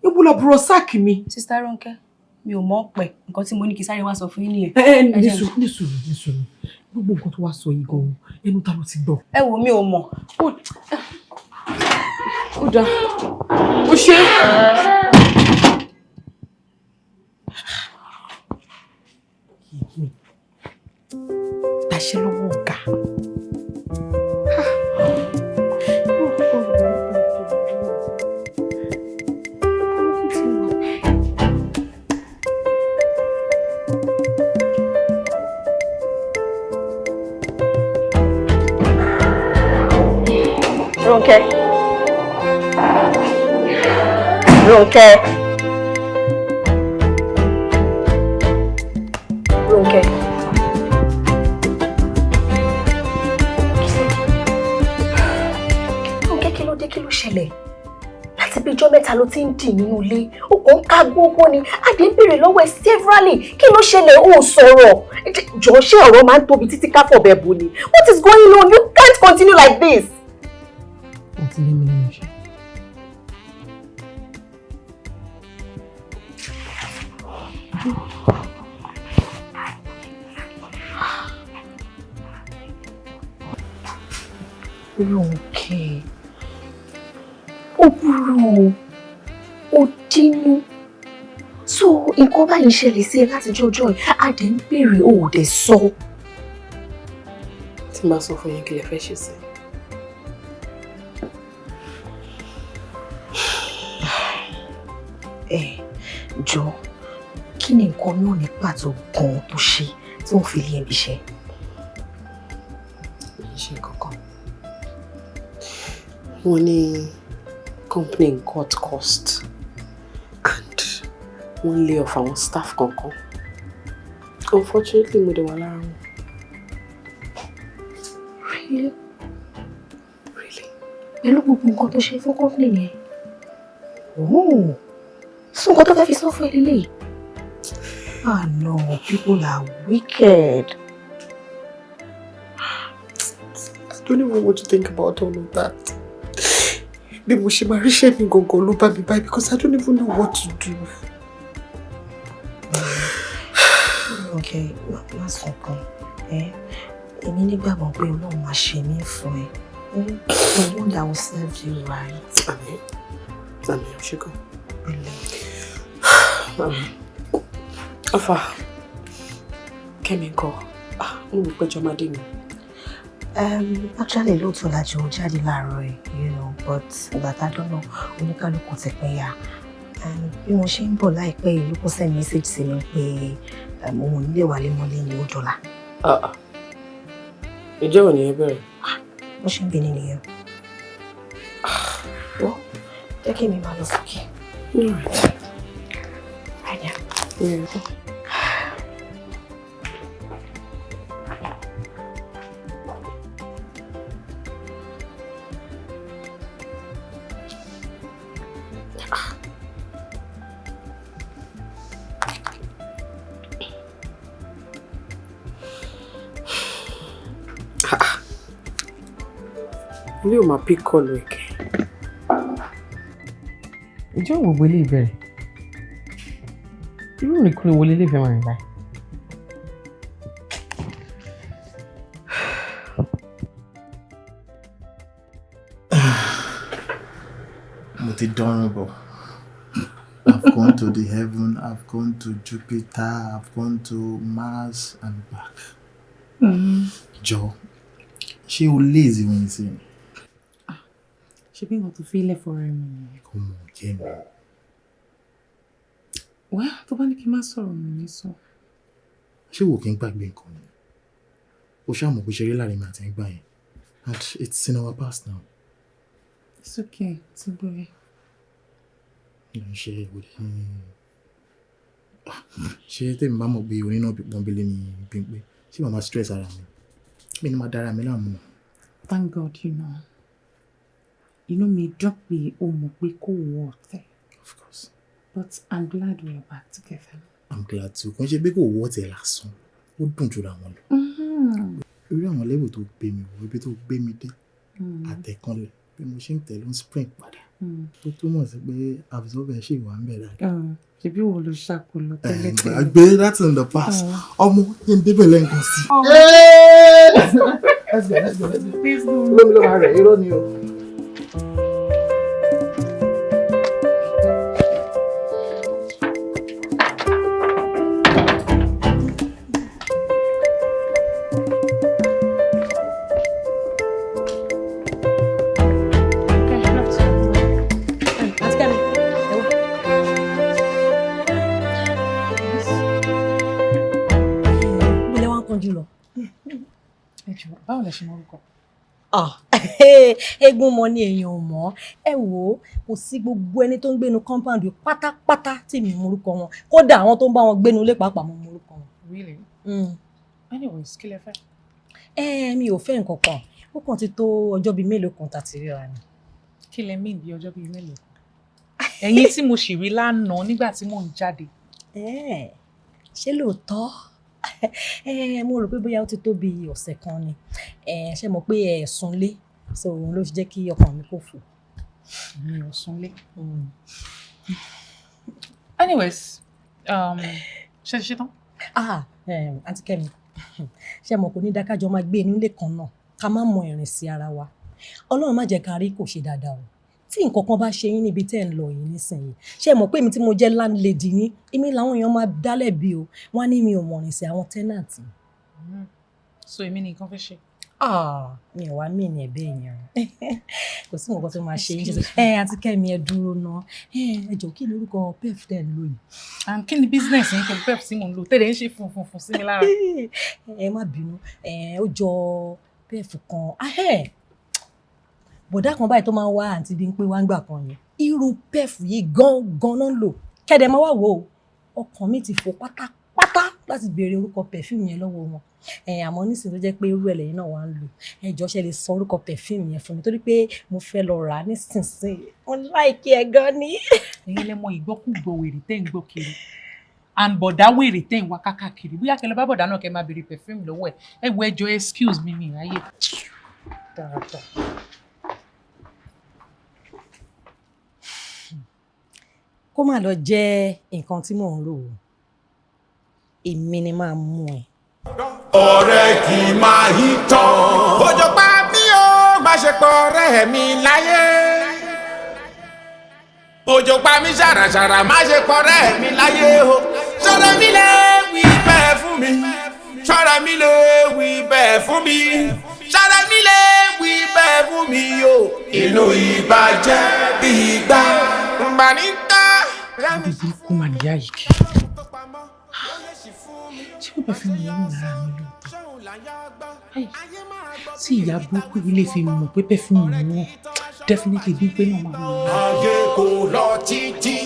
ewu lọ bùrọ̀ sáàkì mi. Sister Ronke, mi ò mọ̀ pẹ̀ nǹkan tí mo ní kí sáré wá sọ fún yín nìyẹn. Nísùúrù gbogbo nǹkan tó wá sọ yìí gan-an ẹnu ta ló ti gbọ́. Ẹ wo mi ò mọ̀. Ó dáa ó ṣe Gbaṣẹ́ lọ́wọ́ ọ̀gá. Ronke. Ronke. Ronke. Ronke, kí ló dé, kí ló ṣẹlẹ̀? Láti bí ijọ́ mẹ́ta ló ti ń dì nínú ilé. Ó kàn ń ká gbogbo ni. Adé ń béèrè lọ́wọ́ ẹ severally. Kí ló ṣẹlẹ̀? Ó sọ̀rọ̀. Jọ̀ọ́ ṣé ọ̀rọ̀ máa ń tóbi títí ká fọ̀bẹ bù ni? What is going on? You can't continue like this. Ó ti lé mi lẹ́nu ṣe. Ronke, ó burú ó dínú. So nǹkan báyìí ṣẹlẹ̀ sí ẹ láti jọjọ́ ẹ̀, Adé ń béèrè ó dẹ̀ sọ. Tí n bá sọ fún yín kí lẹ fẹ́ ṣe sí. Jọ, kí ni nǹkan náà ní pàtó gan-an tó ṣe tí wọ́n fi lé ẹbí iṣẹ́? Ṣe kankan. Wọ́n ní company cut cost and wọ́n lay off àwọn staff kankan. Unfortunately, mo dé wà lára wọn. Really? Pẹ̀lú gbogbo nǹkan tó ṣe fún company yẹn? Oh, so nǹkan tó fẹ́ fi sọ fún ẹ lélẹ́yìí? Ah no, people are wicked. I don't even want to think about all of that. Bí mo ṣe máa ríṣẹ́ mi gangan ló bá mi báyìí because I don't even know what to do. Okay, má sọ̀kan. Èmi nígbàgbọ́ pé Ọlọ́run máa ṣe mí fún ẹ. The one that will serve you right. Àmín. Àmín, ṣíkọ́. Àmín. Afa, Kẹ́mi ńkọ́? Mo rò pé jọmọdé mi. Actually, lóòótọ́ la jọ jáde láàárọ̀ ẹ̀, you know, but bàtà dọ́nà oníkálukú ti pín yà. Bí mo ṣe ń bọ̀ láìpẹ́ yìí ló kó send message sí mi pé òun ilé wà lémọ́lé ní ó dọ́là. Ìjọ́ ò ní ẹ bẹ̀rẹ̀? Wọ́n ṣe ń bí nìyẹn. Jẹ́ kí mi máa lọ sókè. Right now. Ilé ò máa pick call ẹ̀kẹ́. Ìjọ́ gbogbo ilé ìbẹ̀rẹ̀. Irú ìrìnkúrò wo lélẹ́ fẹ́ máa rìn báyìí? Mo ti dánrùn bọ̀. I've gone to the heaven, I've gone to Jupiter, I've gone to Mars and back. Jọ, ṣé o lazy when you see me? Ṣé bí nǹkan tó fi ilẹ̀ fọ́ra ẹ̀ mọ̀? Kò mọ̀ jẹ́ mi. Wá tó bá ní kí n má sọ̀rọ̀ mi ní sọ. Ṣé wò kí n gbàgbé nǹkan ni? O ṣáà mọ̀ pé ṣeré láàrin mi àti ẹgbà yẹn. And it's in our past now. It's okay, it's okay. Ṣé ìwòdì ní... Ṣé tèmi bá mọ̀ pé orin náà pọ́nbélé ni Bímpé? Ṣé màá máa stress ara mi? Mi ni máa dára mi láàmú. Thank God, you know. Inú mi dùn pé o mọ̀ pé kò wọ̀ ọ̀tẹ̀. Of course. But I'm glad we are back together. I'm glad too. Kò ń ṣe pé kò wọ́ ọ̀tẹ̀ lásán. Ó dùn jura wọn lọ. Orí àwọn level tó gbé mi wọ, ibi tó gbé mi dé. Àtẹ̀kànlẹ̀ bí mo ṣe ń tẹ̀lé ń spring padà. Ó túmọ̀ sí pé absorber ṣì wà ń bẹ̀ dáadáa. Ṣebí wo ló ṣàkólọ tẹ́lẹ̀ tẹ́lẹ̀? Àgbẹ̀ that's in the past. Ọmọ yẹn débẹ̀ lẹ́ǹkan sí. Let's go. Lómi ló máa rẹ̀ irọ́ ni o. Báwo lẹ ṣe mọ orúkọ? Eégún mọ ní èèyàn ò mọ̀. Ẹ wò ó, kò sí gbogbo ẹni tó ń gbénu compound pátápátá tí mi mọ orúkọ wọn. Kódà àwọn tó ń bá wọn gbénu ilé pàápàá mọ orúkọ wọn. Really? Anyways, kí lẹ fẹ́? Mi ò fẹ́ nǹkan kan. Ó kàn ti tó ọjọ́ bíi mélòó kan tá ti ríra ni. Kí lẹ mean bí ọjọ́ bíi mélòó kan? Ẹ̀yin tí mo sì rí lánàá nígbà tí mò ń jáde. Ṣé lóòótọ́? Mo rò pé bóyá ó ti tó bí ọ̀sẹ̀ kan ni. Ṣé mọ̀ pé ẹ̀sùn lé, so òun ló jẹ́ kí ọkàn mi kò fò. Mi ò sùn lé. Anyways, ṣe tán? Àǹtí Kẹ́mi, ṣé mọ̀ kò ní dákájọ́ máa gbé inú ilé kan náà ká má mọ ìrìn sí ara wa. Ọlọ́run má jẹ́ ká rí kò ṣe dáadáa o. Tí nǹkan kan bá ṣe yín níbi tẹ́ ń lọ yìí nísìnyí, ṣé mọ̀ pé èmi tí mo jẹ́ landlady yín, èmi làwọn èèyàn máa dálẹ̀ bí o. Wọ́n á ní mi ò mọ̀ rìn sí àwọn tenant. So èmi ni nǹkan fẹ́ ṣe? Mi ò wá mí ní ẹ̀bẹ̀ yẹn. Kò sí nǹkan tó máa ṣe yín. Àǹtí Kẹ́mi ẹ dúró ná. Ẹ jọ̀ọ́ kí ni orúkọ pef tẹ́ ń lò yìí? And kí ni business yín pẹ̀lú pef tí mò ń lò? Tẹ́lẹ̀ ń ṣe funfun sí mi lára. Ẹ má bínú. Ó jọ pef kan. Bọ̀dá kan báyìí tó máa ń wá àǹtí Bímpé wá ń gbà kan yẹn. Irú pef yìí gan-an náà ń lò. Kẹ́dẹ̀ máa wá wò ó. Ọkàn mi ti fò pátápátá láti béèrè orúkọ perfume yẹn lọ́wọ́ wọn. Àmọ́ nísìnyí tó jẹ́ pé irú ẹlẹ́yìn náà wà ń lò. Ẹ jọ̀ọ́ ṣe lè sọ orúkọ perfume yẹn fún mi torí pé mo fẹ́ lọ rà á nísinsìnyí. Mo like ẹ gan ni. Ẹ̀yin lẹ mọ ìgbọ́kúgbọ̀ wèrè tẹ́ ń gbọ́ kiri. And bọ̀dá wèrè tẹ́ ń wá káàkiri. Bóyá kẹlẹ́ bá bọ̀dá náà kẹ́ máa béèrè perfume lọ́wọ́ ẹ̀. Ẹ wo ẹjọ́ excuse me mi ráyè. Dáadáa. Kó má lọ jẹ́ nǹkan tí mò ń rò ó. Èmi ni máa mú ẹ. Ọ̀rẹ́ kì í máa yí tán. Òjò pa mí o, má ṣe pọ̀ ọ̀rẹ́ mi láyé. Òjò pa mí ṣàràṣàrà, má ṣe pọ̀ ọ̀rẹ́ mi láyé o. Ṣọ́ra mi lè wí bẹ́ẹ̀ fún mi. Ṣọ́ra mi lè wí bẹ́ẹ̀ fún mi. Ṣọ́ra mi lè wí bẹ́ẹ̀ fún mi o. Inú ìbàjẹ́ bí ìgbà. Mbà ní ká. Ibi burúkú mà níyà yìí kì. Ṣé kò bá fi mi lọ́rùn lára mi lóòótọ́? Tí ìyá burúkú yìí lè fi mọ̀ pé pẹ́fúmù ni wọ́n, definitely Bímpé náà máa mọ̀. kò lọ títí.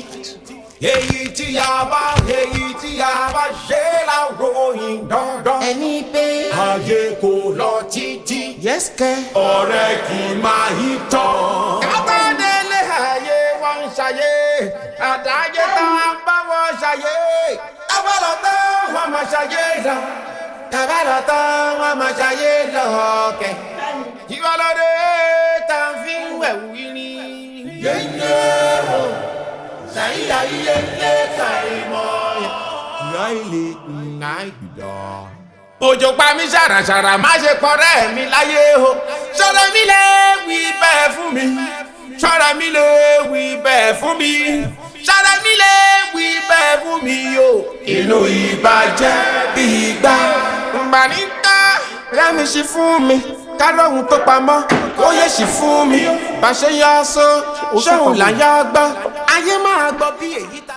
Èyí tí a bá ṣe láwòrán dandan. Ẹni pé ayé kò lọ títí. Yẹ́sìkẹ́. Ọ̀rẹ́ kì í máa yí tán. Kábàdélé ayé wọn ń ṣayé. Àdáyé tá a bá wọn ṣayé. Kábàlọ̀ tán wọn máa ṣayé lọ. Kábàlọ̀ tán wọn máa ṣayé lọ kẹ̀. Ìwọ́lódé tá a fi ń wẹ̀wù yìí ni. Yéyé o. Òjò pa mí ṣàràṣàrà má ṣe kọrẹ́ mi láyé o. Ṣọ́ra mi lè wí bẹ́ẹ̀ fún mi. Ṣọ́ra mi lè wí bẹ́ẹ̀ fún mi. Ṣọ́ra mi lè wí bẹ́ẹ̀ fún mi o. Inú ìbàjẹ́ bí ìgbà. Mbà ní ká rẹ́mi ṣe fún mi. Kárọ̀hún tó pamọ́ ó yẹ ṣì fún mi. Bàṣẹ yọ aṣọ ṣóhun là ń yá gbọ́. Ayé máa gbọ́ bí èyí ta.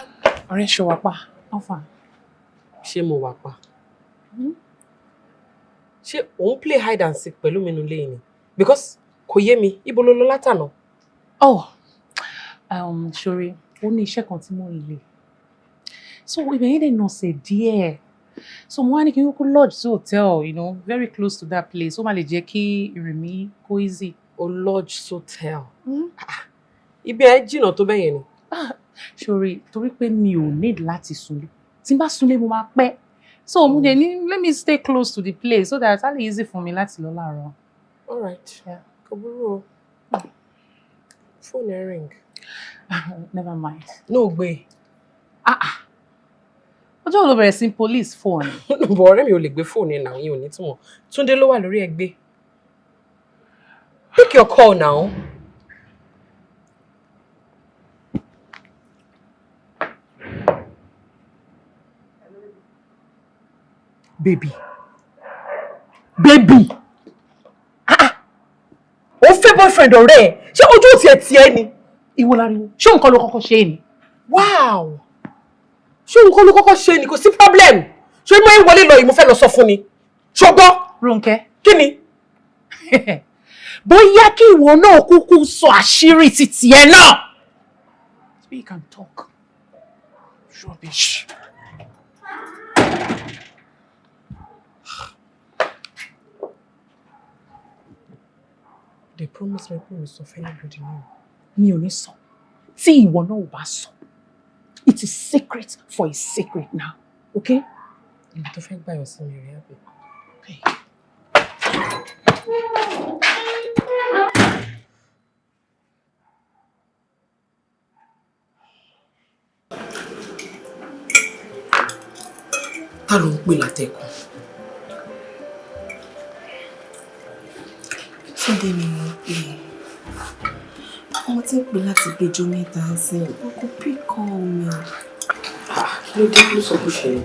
Ọ̀rẹ́ ṣe wà pa ọ̀fà. Ṣé mo wà pa? Ṣé òun play hide and seek pẹ̀lú mi nílé ni? Because kò yé mi, ibo ló lọ látànà? Ṣorí, ó ní iṣẹ́ kan tí mo ń lè. So ibẹ̀ yẹn dẹ̀ nà ṣe díẹ̀. So mo wá ní kí n kúkú lodge sí hotel, very close to that place. Ó máa lè jẹ́ kí ìrìn mi kó easy. O lodge sí hotel? Ibi ẹ jìnnà tó bẹ́yẹn ni? Ṣorí, torí pé mi ò need láti sunlé. Tí n bá sunlé mo máa pẹ́. So mo dẹ̀ ní let me stay close to the place so that it's really easy for me láti lọ láàárọ̀. All right. Kò burú o. Phone ẹ ring. Never mind. No gbé. Ọjọ́ wo ló bẹ̀rẹ̀ sí police phone? Bọ̀ ọ̀rẹ́ mi ò lè gbé fóònù ẹ̀ náà yín ò ní túmọ̀. Túndé ló wà lórí ẹgbẹ́. Pick your call now. Baby. Ó fẹ́ boyfriend ọ̀rẹ́ ẹ̀. Ṣé ojú ò tiẹ̀ tiẹ̀ ni? Ìwọ láriwo. Ṣé nǹkan ló kọ́kọ́ ṣe é ni? Wow! Ṣé nǹkan ló kọ́kọ́ ṣe ni? Kò sí problem. Ṣé mo ń wọlé lọ yìí mo fẹ́ lọ sọ fún ni? Ṣọgbọ́n. Rónkẹ́. Kí ni? Bóyá kí ìwọ náà kúkú sọ àṣírí titi ẹ náà. Speak and talk. Rubbish. They promise me pé mi sọ fún anybody now. Mi ò ní sọ. Tí ìwọ náà ò bá sọ. It is secret for a secret now. Okay? Ibi tó fẹ́ gbà yọ sí mi rí àbí. Ta ló ń pè látẹ̀kùn? Túndé ni mo pè é. Ọmọ tí ń pè láti gbẹjọ́ mẹ́ta sí ọkọ píkọ́ mi. Kí ló dé ló sọ bó ṣẹlẹ̀?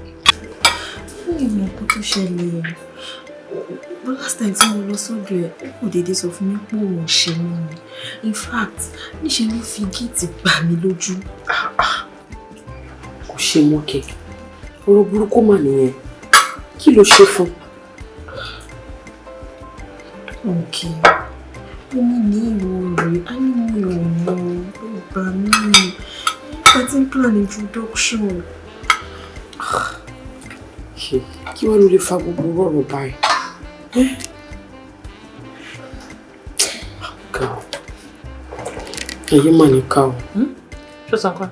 Fún ìmọ̀ ọkọ tó ṣẹlẹ̀. But last time tí mo lọ sọ́dọ̀ ẹ̀, ó kò déédéé sọ fún mi pé òun ṣe mí ni. In fact, níṣẹ́ ló fi géètì gbà mí lójú. Kò ṣe mọ́kẹ́. Ọ̀rọ̀ burúkú mà nìyẹn. Kí ló ṣe fún? Okay. Ó ní ìwọ rẹ̀, á ní mi ò mọ̀, ó gbà mí. A ti ń plan introduction. Kí wá ló lè fa gbogbo ọ̀rọ̀ báyìí? Ká o. Èyí mà ní ká o. Ṣó sàn kan?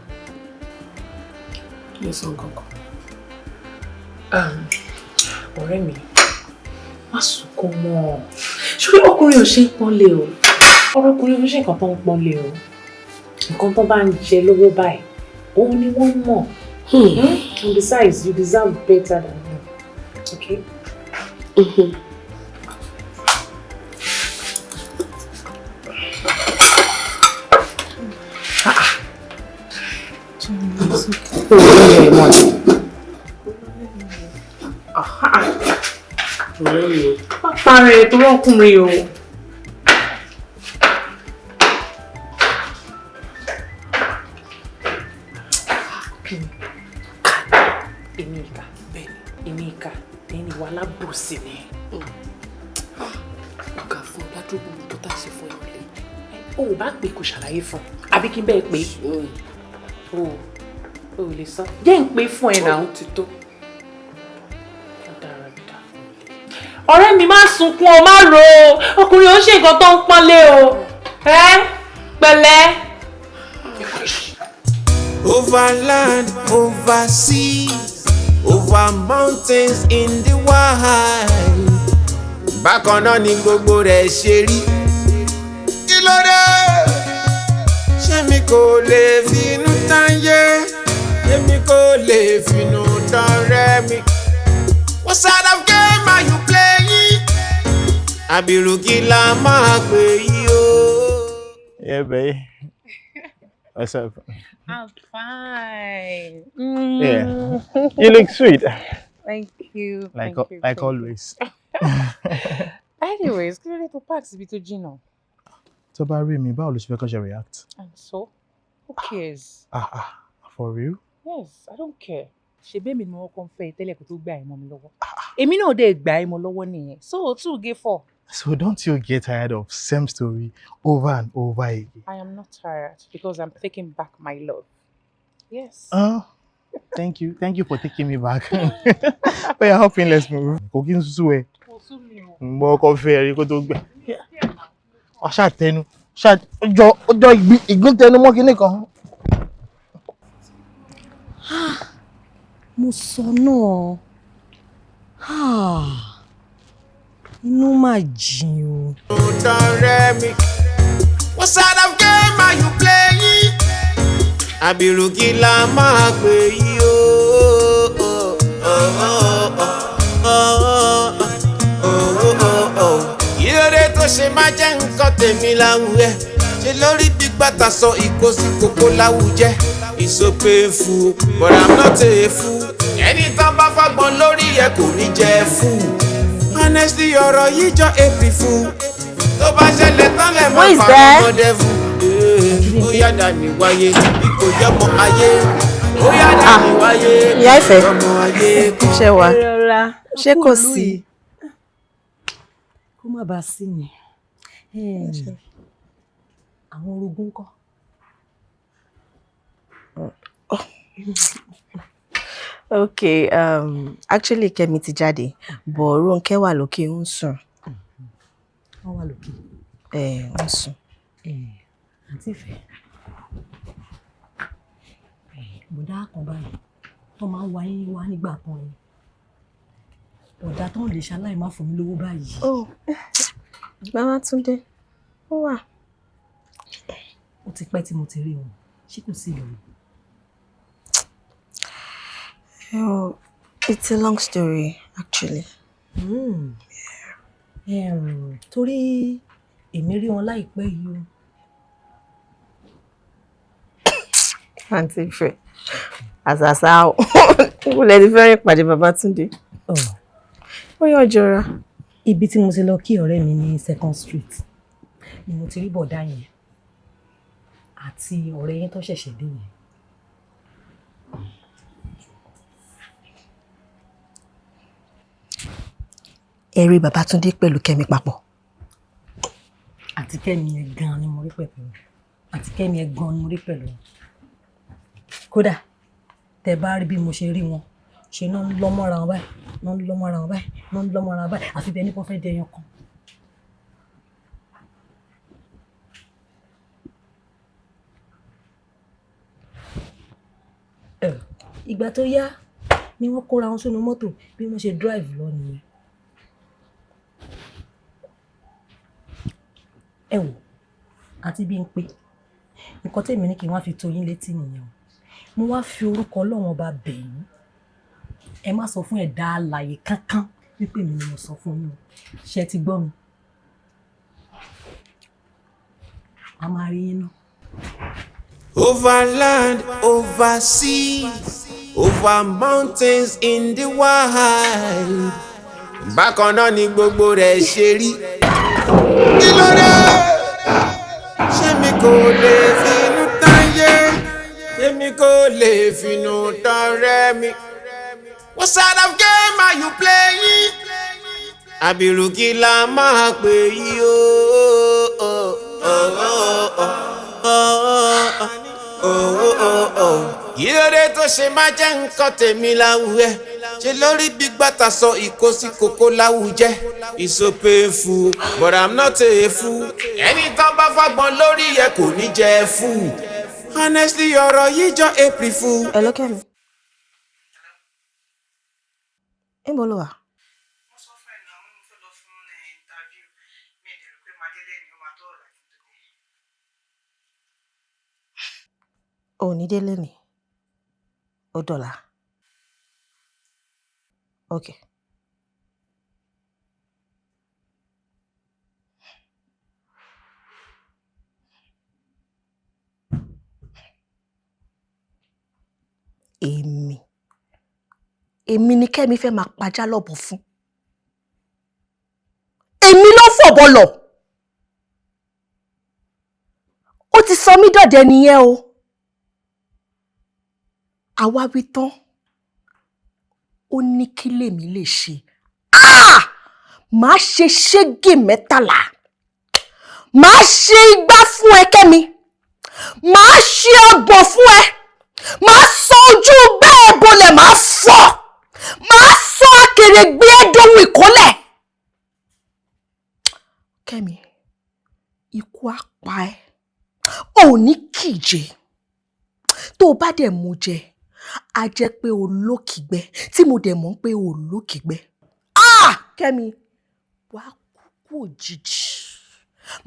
Lè sàn kankan. Ọ̀rẹ́ mi, má sunkún mọ́. Ṣé ọkùnrin ò ṣe ń pọ́nlé o? Ọ̀rọ̀ ọkùnrin ò ṣe nǹkan tó ń pọ́nlé o. Nǹkan tó bá ń jẹ lówó báyìí, òun ni wọ́n mọ̀. And besides, you deserve better than him. Okay? Parẹ́ tó rọ́kùnrin o. Èmi ìkà, ẹni wà lábòsí ni. Ọ̀gá fún ládùúgbò tó tà sí fún ìwọlé. O ò bá pè kò ṣàlàyé fún. àbí kí n bẹ́ẹ̀ pé o lè sọ jẹ́ ń pé fún ẹ náà ti tó. ọ̀rẹ́ mi má sunkún o má ro ọkùnrin ò ń ṣe nǹkan tó ń pọ́nlé o pẹ̀lẹ́. Over land, over sea, over mountains in the wild. Bákan náà ni gbogbo rẹ̀ ṣe rí. Kí ló dé? Ṣé mi kò lè finú tán yé? Ṣé mi kò lè finú tán rẹ́ mi? What side of game are you playing? Àbírù kí la máa pè yí o? Yeah, babe. What's up? I'm fine. Yeah. You look sweet. Thank you. Like Thank you. like always. Anyways, kí ló dé tó park síbi tó jìnnà? Tó bá rí mi, báwo ló ṣe fẹ́ kó ṣe react? And so, who cares? For real? Yes, I don't care. Ṣebí mi ni mo kàn fẹ́ tẹ́lẹ̀ kó tó gbà ẹ́ mọ́ mi lọ́wọ́. Èmi náà dẹ̀ gbà ẹ́ mọ́ lọ́wọ́ nìyẹn. So, 2 gé 4. So don't you get tired of same story over and over again? I am not tired because I'm taking back my love. Yes. Thank you. Thank you for taking me back. But you're helping, let's move. Cooking swear. More coffee, go to bed. Shut tenu. Shut. Ojo igun tenu mo kini kan. Mo sọ náà. Inú mà jìn o. What side of game are you playing? Àbírù kí la máa pè yí o? Kí ló dé tó ṣe máa jẹ́ nǹkan tèmi láwùjẹ́? Ṣé lórí gbígbàtà sọ ìkósí kókó láwùjẹ́? It's so painful, but I'm not a fool. Ẹni tán bá fagbọn lórí ẹ kò ní jẹ fún. Honestly, ọ̀rọ̀ yìí jọ April Fool. Tó bá ṣẹlẹ̀ tán lẹ̀ máa pa ọmọdé fún. Ó yá dání wáyé, ipò yọmọ ayé. Ó yá dání wáyé, Ìyá Ìfẹ́. ọmọ ayé kan. Ṣé wà? Ṣé kò sí? Kó má bàa sí ni. Àwọn orogún ńkọ́? Okay, actually Kẹ́mi ti jáde, but Rónkẹ́ wà lókè ń sùn. Wọ́n wà lókè. Wọ́n sùn. Àǹtí Ìfẹ́. Bọ̀dá kan báyìí, wọ́n máa ń wáyé wá nígbà kan yẹn. Bọ̀dá tó ń lè ṣaláì má fún mi lówó báyìí. Bàbá Túndé, ó wà. Ó ti pẹ́ tí mo ti rí wọn, ṣé kò sí ìlú? Oh, it's a long story, actually. Torí èmi rí wọn láìpẹ́ yìí o. Àǹtí Ìfẹ́, àṣàṣà o. Mo lè ti fẹ́ràn ìpàdé bàbá Túndé. Ó yọ jọra. Ibi tí mo ti lọ kí ọ̀rẹ́ mi ní 2nd Street ni mo ti rí bọ̀dá yẹn àti ọ̀rẹ́ yẹn tó ṣẹ̀ṣẹ̀ dé yẹn. Ẹ rí bàbá Túndé pẹ̀lú Kẹ́mi papọ̀. Àti Kẹ́mi yẹn gan ni mo rí pẹ̀lú. Àti Kẹ́mi yẹn gan ni mo rí pẹ̀lú. Kódà tẹ́ bá rí bí mo ṣe rí wọn, ṣe náà ń lọ́mọ́ra wọn báyìí, náà ń lọ́mọ́ra wọn báyìí, náà ń lọ́mọ́ra wọn báyìí, àfi bẹ́ẹ̀ ni wọ́n fẹ́ dẹyàn kan. Ìgbà tó yá ni wọ́n kóra wọn sínú mọ́tò bí wọ́n ṣe drive lọ nìyẹn. Ẹ wò, àti bí n pé nǹkan tèmi ní kí n wá fi tó yín létí nìyẹn o. Mo wá fi orúkọ Ọlọ́run ọba bẹ̀ yín. Ẹ má sọ fún ẹ̀dá alààyè kankan wípé mi ni mo sọ fún yín o. Ṣé ti gbọ́ mi? A máa rí yín náà. Over land, over sea, over mountains in the wild. Bákan náà ni gbogbo rẹ̀ ṣe rí. Kí ló dé? Ṣé mi kò lè finú tán yé? Ṣé mi kò lè finú tán rẹ́ mi? What side of game are you playing? Àbírù kí la máa pè yí o? lóore tó ṣe má jẹ́ nǹkan tèmi láwùjẹ ṣe lórí bí gbàtà sọ ìkó sí kókó láwùjẹ it's so painful but I'm not a fool ẹni tán bá fagbọn lórí yẹ kò ní jẹ fool honestly ọ̀rọ̀ yìí jọ April fool. ẹ lókè mi. ẹ bọ́ ló wà. Òní délé ni. Ó dọ̀la. Okay. Èmi ni Kẹ́mi fẹ́ máa pajá lọ́bọ̀ fún. Èmi ló fọ̀bọ lọ. Ó ti sọ mí dọ̀dẹ̀ nìyẹn o. Àwa wí tán. Ó ní kí lèmi lè ṣe. Màá ṣe ṣégè 13. Màá ṣe igbá fún ẹ Kẹ́mi. Màá ṣe ọgbọ̀n fún ẹ. Màá sọ ojú bẹ́ẹ̀ bolẹ̀ màá fọ́. Màá sọ akèrègbè ẹ̀dọ̀hún ìkólẹ̀. Kẹ́mi, ikú á pa ẹ́. Ò ní kíje. Tó o bá dẹ̀ mú jẹ, a jẹ́ pé o lókìgbẹ́ tí mo dẹ̀ mọ̀ pé o lókìgbẹ́. Kẹ́mi, wàá kú òjijì.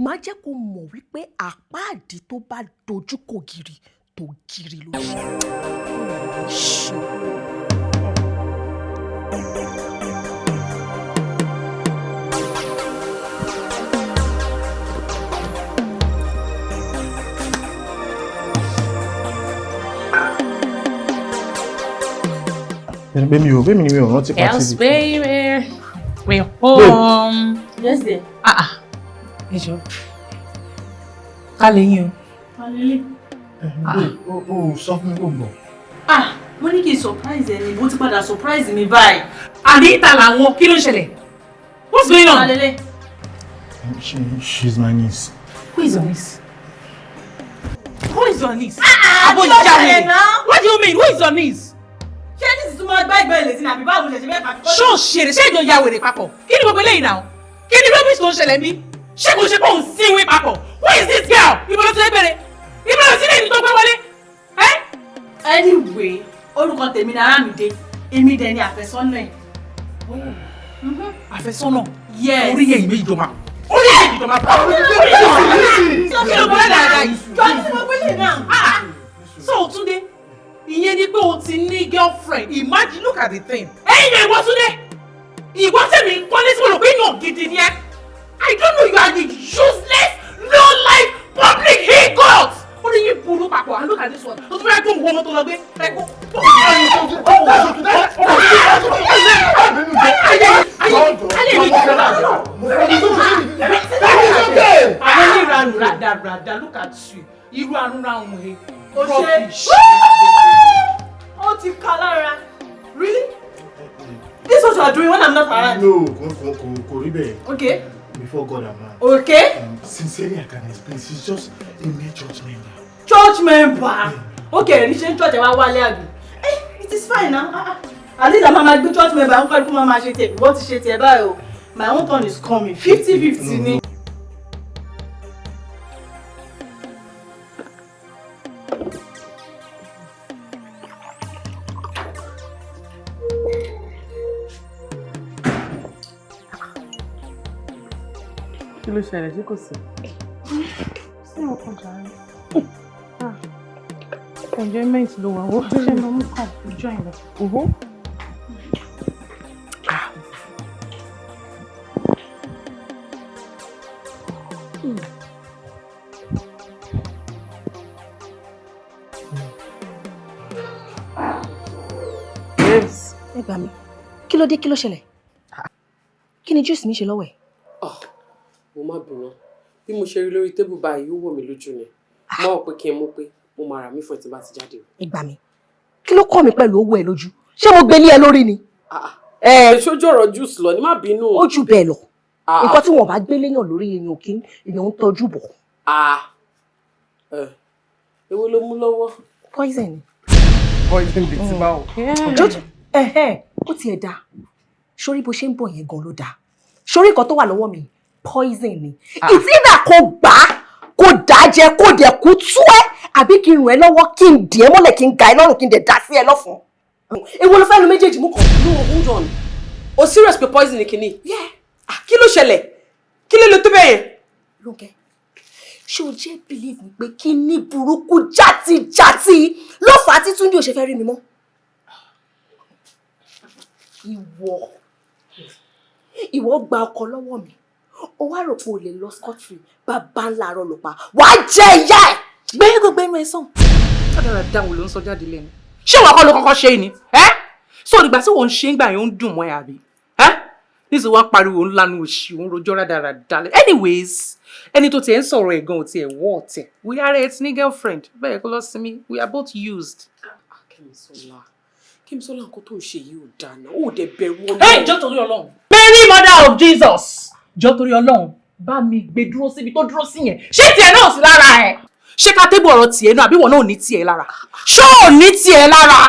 Màá jẹ́ kó mọ̀ wípé àpáàdì tó bá dojú kò gìrì tó gìrì ló ṣe. Bẹ́ẹ̀ni mi ò rántí pàtí. Else baby, we're home. Yes dear. Ẹjọ́. Ká lè yín o. Ká lè lè. O sọ fún mi kò gbọ́. Mo ní kí n surprise ẹ ni, mo ti padà surprise mi báyìí. Àní ìta làwọn kí ló ń ṣẹlẹ̀? What's going on? Ká lè lè. She's my niece. Who is your niece? Who is your niece? Abo ìjà mi. What do you mean? Who is your niece? Ṣé ní sísun máa gbá ìgbẹ́ ilé sí àbí báwo ṣe ṣe bẹ́ẹ̀ pàtó? Ṣó ṣeré ṣé ìjọ ya wèrè papọ̀? Kí ni gbogbo eléyìí náà? Kí ni rubbish tó ń ṣẹlẹ̀ bí? Ṣé kò ṣe pé òun sínwín papọ̀? Who is this girl? Ibo ló ti lé bèrè? Ibo ló ti lé ní tó gbé wọlé? Anyway, orúkọ tèmi ni Arámidé. Èmi dẹ̀ ni àfẹ́sọ́nà ẹ̀. Àfẹ́sọ́nà? Yes. Orí yẹ ìwé ìjọba. Orí yẹ ìjọba. Sọ kí ló bọ́lá dáadáa yìí? Jọ ní mo gbé lè náà. So Túndé, ìyẹn ni pé o ti ní girlfriend. Imagine, look at the thing. Ẹ̀yin ìwọ Túndé, ìwọ tẹ̀mí kọ́lé sí olùkọ́ èèyàn gidi ni ẹ́. I don't know, you are the useless, low-life public he-goat. Ó ní yín burú papọ̀, and look at this one. O tún fẹ́ kó nǹkan ọmọ tó lọ gbé. Àwọn oníranù ràdàràdà, look at you. Irú àrùn ráhùn he. Rubbish. Ó ti ká lára. Really? This is what you are doing when I'm not around? No, kò rí bẹ́ẹ̀. Okay. Before God and man. Okay. Sincerely, I can explain. She's just a mere church member. Church member? Okay, ní ṣe church ẹ wá wálé àbí? It is fine now. At least I'm a good church member. I'm going to come and share it. What is share it about? My own turn is coming. 50-50 ni. Kí ló ṣẹlẹ̀ ṣé kò sí? Sí ọkàn jàre. Enjoyment ló wà wọ́n ṣe lọ mú kàn join lọ. Ẹ gbà mí. Kí ló dé, kí ló ṣẹlẹ̀? Kí ni juice mi ṣe lọ́wọ́ ẹ̀? Mo má bínú. Bí mo ṣe rí lórí tébù báyìí ó wọ̀ mí lójú ni. Mo mọ̀ pé kí n mú pé mo máa rà mí fún ẹ tí bá ti jáde. Ẹ gbà mí. Kí ló kọ́ mi pẹ̀lú owó ẹ lójú? Ṣé mo gbé ní ẹ lórí ni? Ṣojú ọ̀rọ̀ juice lọ ni má bínú. Ó jù bẹ́ẹ̀ lọ. Nǹkan tí wọ́n bá gbé léyàn lórí èèyàn èèyàn ń tọ́jú bọ̀. Èwo ló mú lọ́wọ́? Poison. poison bíi ti báwo. Ó tiẹ̀ dá sórí bó ṣe ń bọ̀ yẹn gan ló dáa sórí nǹkan tó wà lọ́wọ́ mi poison ni it's either kó gbà á kó dà á jẹ kó dẹ̀ kú tú ẹ́ àbí kí n ràn ẹ́ lọ́wọ́ kí n dì ẹ́ mọ́lẹ̀ kí n ga ẹ́ lọ́rùn kí n dẹ̀ dà sí ẹ lọ́fun. Èwo ló fẹ́ nu méjèèjì mú kàn. No, hold on. O serious pé poison ni kìíní? Kí ló ṣẹlẹ̀? Kí ló tó bẹ́ẹ̀ yẹn? Rónkẹ́, ṣé o jẹ́ believe mi pé kí ní burúkú játijàti ló fà á tí Túndé ò ṣe fẹ́ rí mi mọ́? Ìwọ gba ọkọ lọ́wọ́ mi o wá rò pé o lè lọ scot-free bàbá ńlá arọ ló pa wàá jẹ ìyá ẹ. Gbé ẹnu ẹ sàn. Dáadáa dáhùn ló ń sọ jáde lẹ́nu. Ṣé ìwọ kọ́ ló kọ́kọ́ ṣe ni? So nígbà tí wọ́n ń ṣe ń gbà yẹn ó ń dùn mọ́ ẹ àbí? Níṣẹ́ wọ́n pariwo ńlá nu òṣì òun rojọ́ rádaràda. Anyways, ẹni tó tiẹ̀ ń sọ̀rọ̀ ẹ̀gan ò tiẹ̀ wọ́ ọ̀tẹ̀. We are a ethnic girlfriend. Bẹ́ẹ̀ kó lọ sí mi. We are both used. Kẹ́misọ́lá nǹkan tó ń ṣe yìí ò dáná. Ó dẹ̀ bẹ̀rù Ọlọ́run. Jọ́ torí Ọlọ́run. Mary Mother of Jesus. Jọ́ torí Ọlọ́run. Bá mi gbé dúró síbi tó dúró sí yẹn. Ṣé tiẹ̀ náà sí lára ẹ̀? Ṣé ká tébù ọ̀rọ̀ tiẹ̀ náà àbí wọn náà ò ní tiẹ̀ lára? Ṣé ò ní tiẹ̀ lára?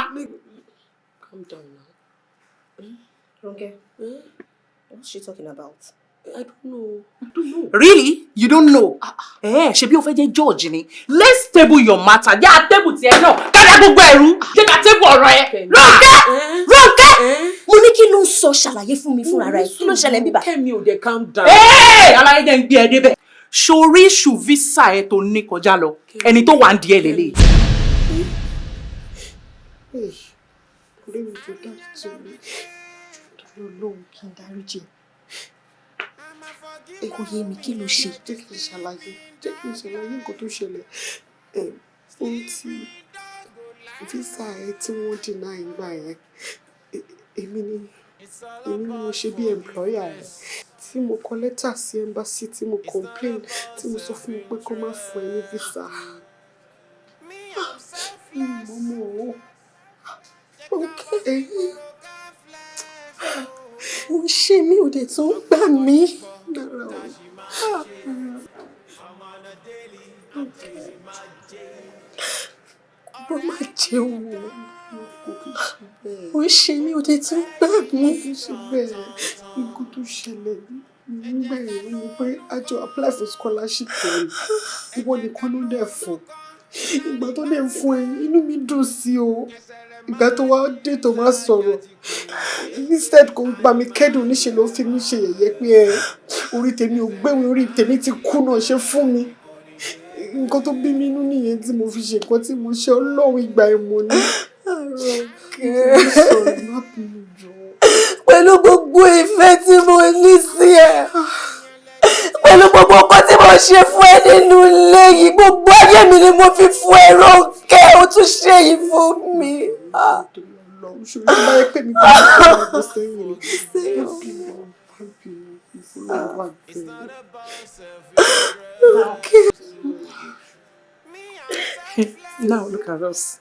Calm down now. Ronke, what's she talking about? I don't know. Really? You don't know? Ṣebí o fẹ́ jẹ́ George ni. Let's table your matter. Yá table tiẹ̀ náà. Kájà gbogbo ẹ̀rú. Jẹ́ ká table ọ̀rọ̀ ẹ. Ronke! Mo ní kí ló ń sọ ṣàlàyé fún mi fúnra rẹ̀. Kí ló ń ṣẹlẹ̀ bíbá? Kẹ́mi ò dé calm down. Aláyé jẹ́ ń gbé ẹ débẹ̀. Sori ṣù visa ẹ tó ní kọjá lọ. Ẹni tó wà ń di ẹ lélẹ̀. Ọ̀rẹ́ mi tó dájú mi. Ọlọ́run kí n dáríjì. Kò yé mi kí ló ṣe. Jẹ́ kí n ṣàlàyé nǹkan tó ṣẹlẹ̀. Ohun tí visa ẹ tí wọ́n dènà ìgbà yẹn èmi ni mo ṣe bí employer ẹ tí mo kọ lẹ́tà sí embassy tí mo complain tí mo sọ fún mi pé kó má fún ẹ ní visa. Mo ṣe mí ò dé tó ń gbà mí. Bó má jẹun ó ṣe mí ò dé tó ń gbà mí. Nǹkan tó ṣẹlẹ̀ nígbà yẹn mo pé àjọ apply for scholarship rẹ̀ ìwọ nìkan ló dẹ̀ fún. Ìgbà tó dẹ̀ fún ẹ inú mi dùn sí o. Ìgbà tó wá dé tó máa sọ̀rọ̀ instead kò gbà mí kẹ́dùn níṣẹ́ ló fi mí ṣe yẹ̀yẹ́ pé orí tèmi ò gbéwìn orí tèmi ti kú náà ṣe fún mi. Nǹkan tó bí mi inú nìyẹn tí mo fi ṣe nǹkan tí mo ṣe Ọlọ́run ìgbà ìmọ̀ ni. Pẹ̀lú gbogbo ìfẹ́ tí mo ní sí ẹ pẹ̀lú gbogbo nǹkan tí mo ṣe fún ẹ nínú ilé yìí gbogbo ayé mi ni mo fi fún ẹ Ronke ó tún ṣe yìí fún mi. Now look at us.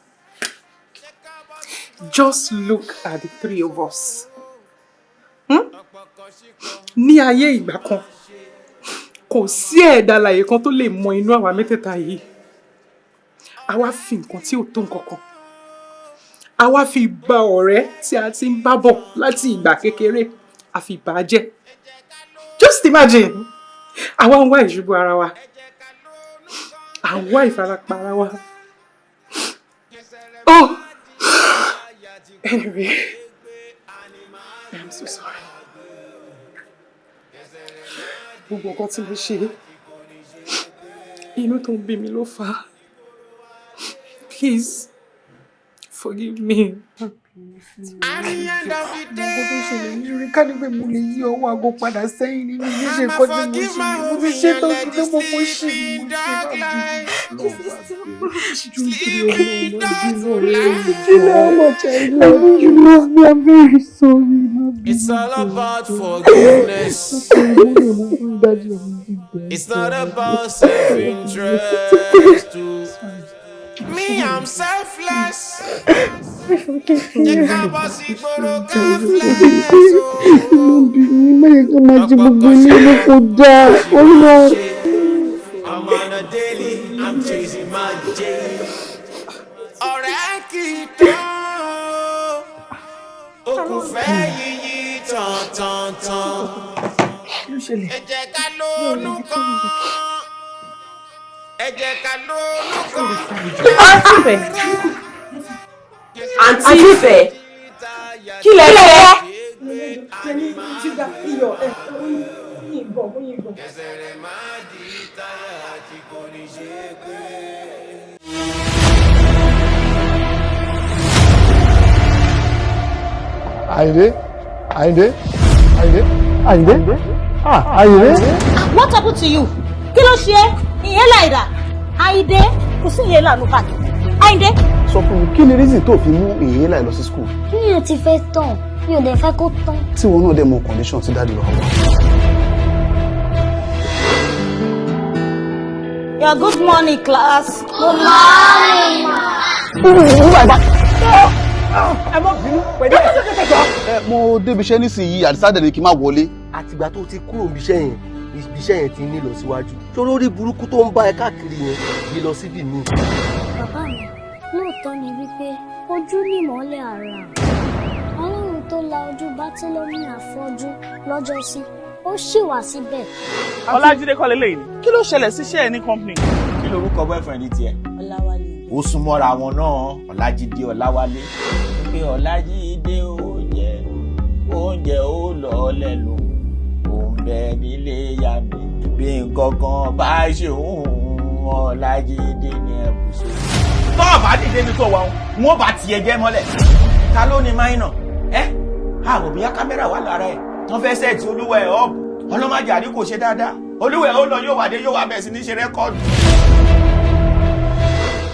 Just look at the three of us. Ní ayé ìgbà kan, kò sí ẹ̀dá alààyè kan tó lè mọ inú àwa mẹ́tẹ̀ẹ̀ta yìí. Àwa fi nǹkan tí ò tó nǹkan kan. Àwa fi bà ọ̀rẹ́ tí a ti ń bá bọ̀ láti ìgbà kékeré, a fi bà á jẹ́. Just imagine, àwa ń wá ìṣubú ara wa. À ń wá ìfarapa ara wa. Oh! Anyway, I'm so sorry. Gbogbo nǹkan tí mo ṣe, inú tó ń bí mi ló fà á. Please, forgive me. Gbogbo ṣẹlẹ̀ ní orí ká ní pé mo lè yí ọwọ́ aago padà sẹ́yìn nínú iléeṣẹ́ nǹkan tí mo fi ṣe tó fi dé mo ṣe ni mo ṣe It's all about forgiveness. It's not about self-interest. Me, I'm selfless. I'm on a daily, I'm chasing my day. Alright, KII TAN. tán. Ẹ jẹ́ ká lónú kan. Ẹ jẹ́ ká lónú kan. Àǹtí Ìfẹ́. Kí lẹ fẹ́? Àyìndé. What happened to you? Kí ló ṣe é? Inhaler ìdá. Àyìndé kò sí inhaler ló pàdé. Àyìndé. Sọ fún mi, kí ni reason tó fi mú inhaler lọ sí school? Mi ò ti fẹ́ tán, mi ò dẹ̀ fẹ́ kó tán. Tí wọn náà dẹ̀ mọ condition tí dáàdi lọ wà. Yeah, good morning, class. Good morning, ma. Ẹ má bínú pẹ̀lú ẹ̀. Mo débi iṣẹ́ nísìnyí àdìsáàdẹ̀ ni kí n má wọlé. Àtìgbà tó ti kúrò níbi iṣẹ́ yẹn ti ní lọ síwájú. Ṣé lórí burúkú tó ń bá ẹ káàkiri yẹn bí lọ síbì mí? Bàbá mi, lóòótọ́ ni wípé ojú ni ìmọ́lẹ̀ ara. Ọlọ́run tó la ojú Bátílómì afọ́jú lọ́jọ́sí, ó ṣì wà síbẹ̀. Ọlájídé kọ́ lélẹ́yìn ni. Kí ló ṣẹlẹ̀ síṣẹ́ ẹ̀ ní company? Kí lorúkọ boyfriend tiẹ̀? Ọláwálé. Ó súnmọ́ra wọn náà, Ọlájídé Ọláwálé. Pé Ọlájídé oúnjẹ ó lọ lẹ́nu. Òun bẹ nílé ya mi. Bí nǹkan kan bá ṣe Ọlájídé ní ẹ̀bùsọ̀. Tọ́ọ̀ bá dìde ní tó wa wọn bá tiẹ̀ jẹ́ mọ́lẹ̀. Ta ló ní máìnà? Àrò bíyá kámẹ́rà wà lára ẹ̀. Wọ́n fẹ́ sẹ́ẹ̀tì olúwa ẹ̀ ọ́ọ̀bù. Ọlọ́màjì àrí kò ṣe dáadáa. Olúwa ẹ̀ ó lọ yóò wà dé yóò wà bẹ̀ sí ní ṣe rẹ́kọ́ọ̀dù.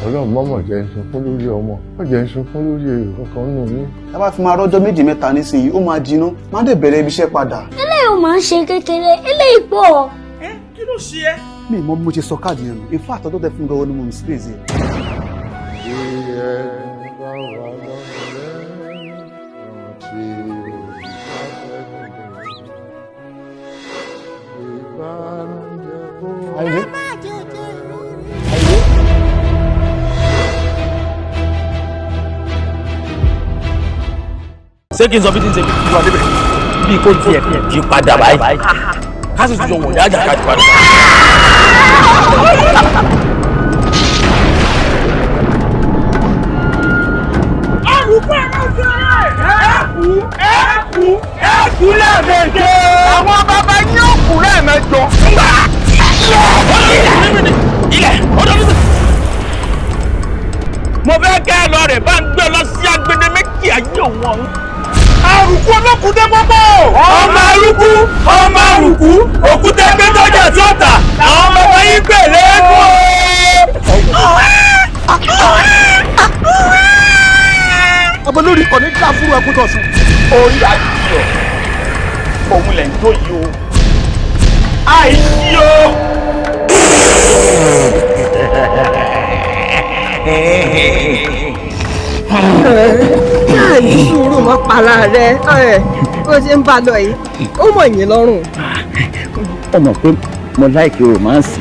Ọlọ́run mọ́mọ́ jẹ́ ń sunkún lórí ọmọ, ó jẹ́ ń sunkún lórí èrò kankan nù mí. Tá bá fi máa rọ́jọ́ méjì mẹ́ta nísìnyí, ó máa jiná, má dẹ̀ bẹ̀rẹ̀ ibi iṣẹ́ padà. Eléyìí ò máa ń ṣe kékeré, eléyìí pọ̀. Kí ló ṣe é? Mi ì mọ bí mo ṣe sọ káàdì yẹn nù, in fact àtọ́tọ́ tẹ fún mi gan-an ni mo misplace ẹ̀. Àyìndé. Ṣé kí n sọ bí tí ń ṣe bí wà débẹ̀? Bí kò tiẹ̀ jí padà báyìí. Ká sì tún jọ wọ̀nyí ajá ká jí padà. Ẹ̀kú lẹ́ẹ̀mejì. Àwọn bàbá yín ò kú lẹ́ẹ̀mẹjọ. Ilẹ̀ ọdún nígbà. Mo fẹ́ kẹ́ ẹ lọ rẹ̀ bá ń gbé lọ sí agbede méjì ayé òun ọ̀hún. Àrùkú olókùdé gbogbo. Ọmọ arúgbó, ọmọ àrùkú, òkúta ẹgbẹ́ tọ́jà tí ó tà. Àwọn bàbá yín gbèlè kú. Ọmọ lórí kò ní dá fúru ẹkú tó sùn. Orí àjíyọ̀, òun lẹ̀ ń tó yìí o. Àìsí o. Láàyè sùúrù mọ́ para rẹ̀ bó ṣe ń bá lọ yìí ó mọ̀ yín lọ́rùn. Ó mọ̀ pé mo láìkí romance.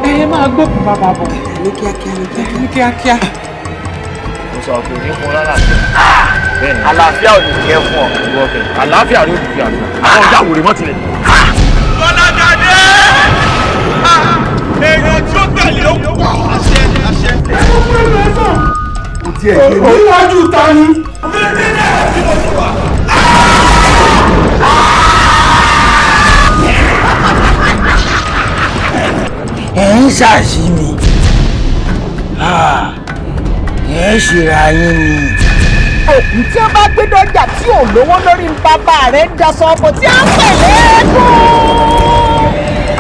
Ẹ máa gbókùn bàbá bọ̀. Ní kíákíá. Mo sọ pé ní fún lálàáfíà. Bẹ́ẹ̀ni. Àlàáfíà ò ní kẹ́ fún ọ. Àlàáfíà ló fi àná. Àwọn ọjà wòrè mọ́ tilẹ̀. Bọ́lágadé! Èèyàn tí ó tẹ̀lé ó pọ̀. Àṣẹ. Kò tiẹ̀ gbé mi. Níwájú ta ni? Ẹ ń ṣàṣì mi. Ẹ ṣèrà yín ni. Òkú tí ó bá gbé dọ́jà tí ò lówó lórí bàbá rẹ̀ ń daṣọ ọkọ̀ tí a ń pèlè ẹ́gùn.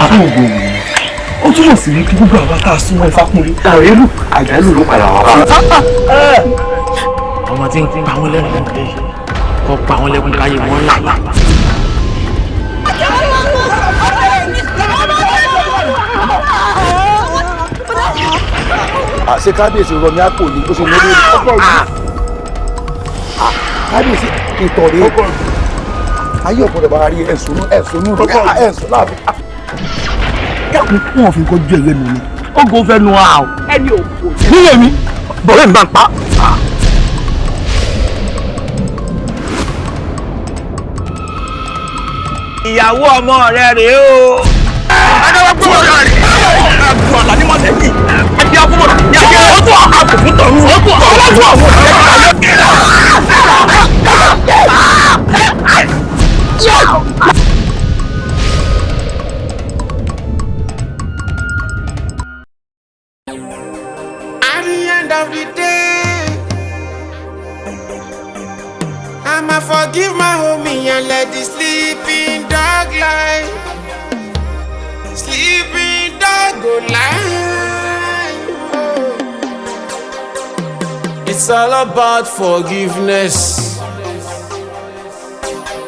Àwọn ògbò mi. Ó túmọ̀ sí wípé gbogbo àwọn tá a súnmọ́ Ifákúnlé. Àrélù àjálù ló padà wá bá. Ọmọ tí ń pa wọ́n lẹ́kùn lé kọ́ pa wọ́n lẹ́kùn káyé wọ́n là. Ṣé kábíyèsí rọ ní àpò ní bó ṣe lórí ọkọ̀ yìí? Kábíyèsí ìtọ̀rẹ́ ayé ọ̀pọ̀lọpọ̀ bá rí ẹ̀sùn láàbí. Dákun fún òfin kojú ẹ̀yẹ mi ni. Ó gbọ́ fẹ́ nu àá. Ẹni òkú. Nílé mi, bọ̀rẹ́ mi bá ń pa. ìyàwó ọmọ rẹ rèé o. adáwọ̀ gbọ́dọ̀ rẹ̀ àgùn àlà ní mọ̀lẹ́bí ẹbí akúmọ̀ yàgé ọdún àkùnkùn tọ̀run ọdún ọlọ́dún àwọn At the end of the day, I'ma forgive my homie and let the sleeping dog lie. Sleeping dog go lie. It's all about forgiveness.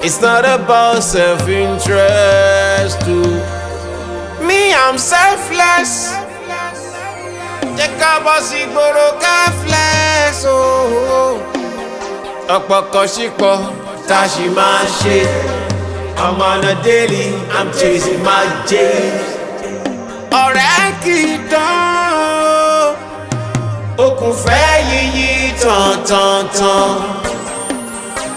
It's not about self-interest too. Me, I'm selfless. Jẹ́ ká bọ́ sí gbòòrò ká flex. Ọ̀pọ̀ kan ṣípọ̀ tá a ṣì máa ṣe. I'm on a daily, I'm chasing my J's. Ọ̀rẹ́ kì í dán. Okùn fẹ́ yíyí tán.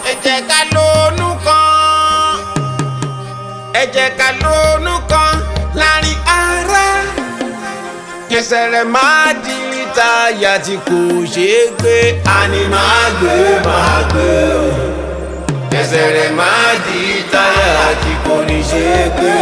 Ẹ jẹ́ ká lónú kan. Ẹ jẹ́ ká lónú kan láàrin ara. Kẹsẹ̀ rẹ̀ máa di táyà tí kò ṣeé gbé. Àní máa gbé. Kẹsẹ̀ rẹ̀ máa di táyà tí kò ní ṣeé gbé.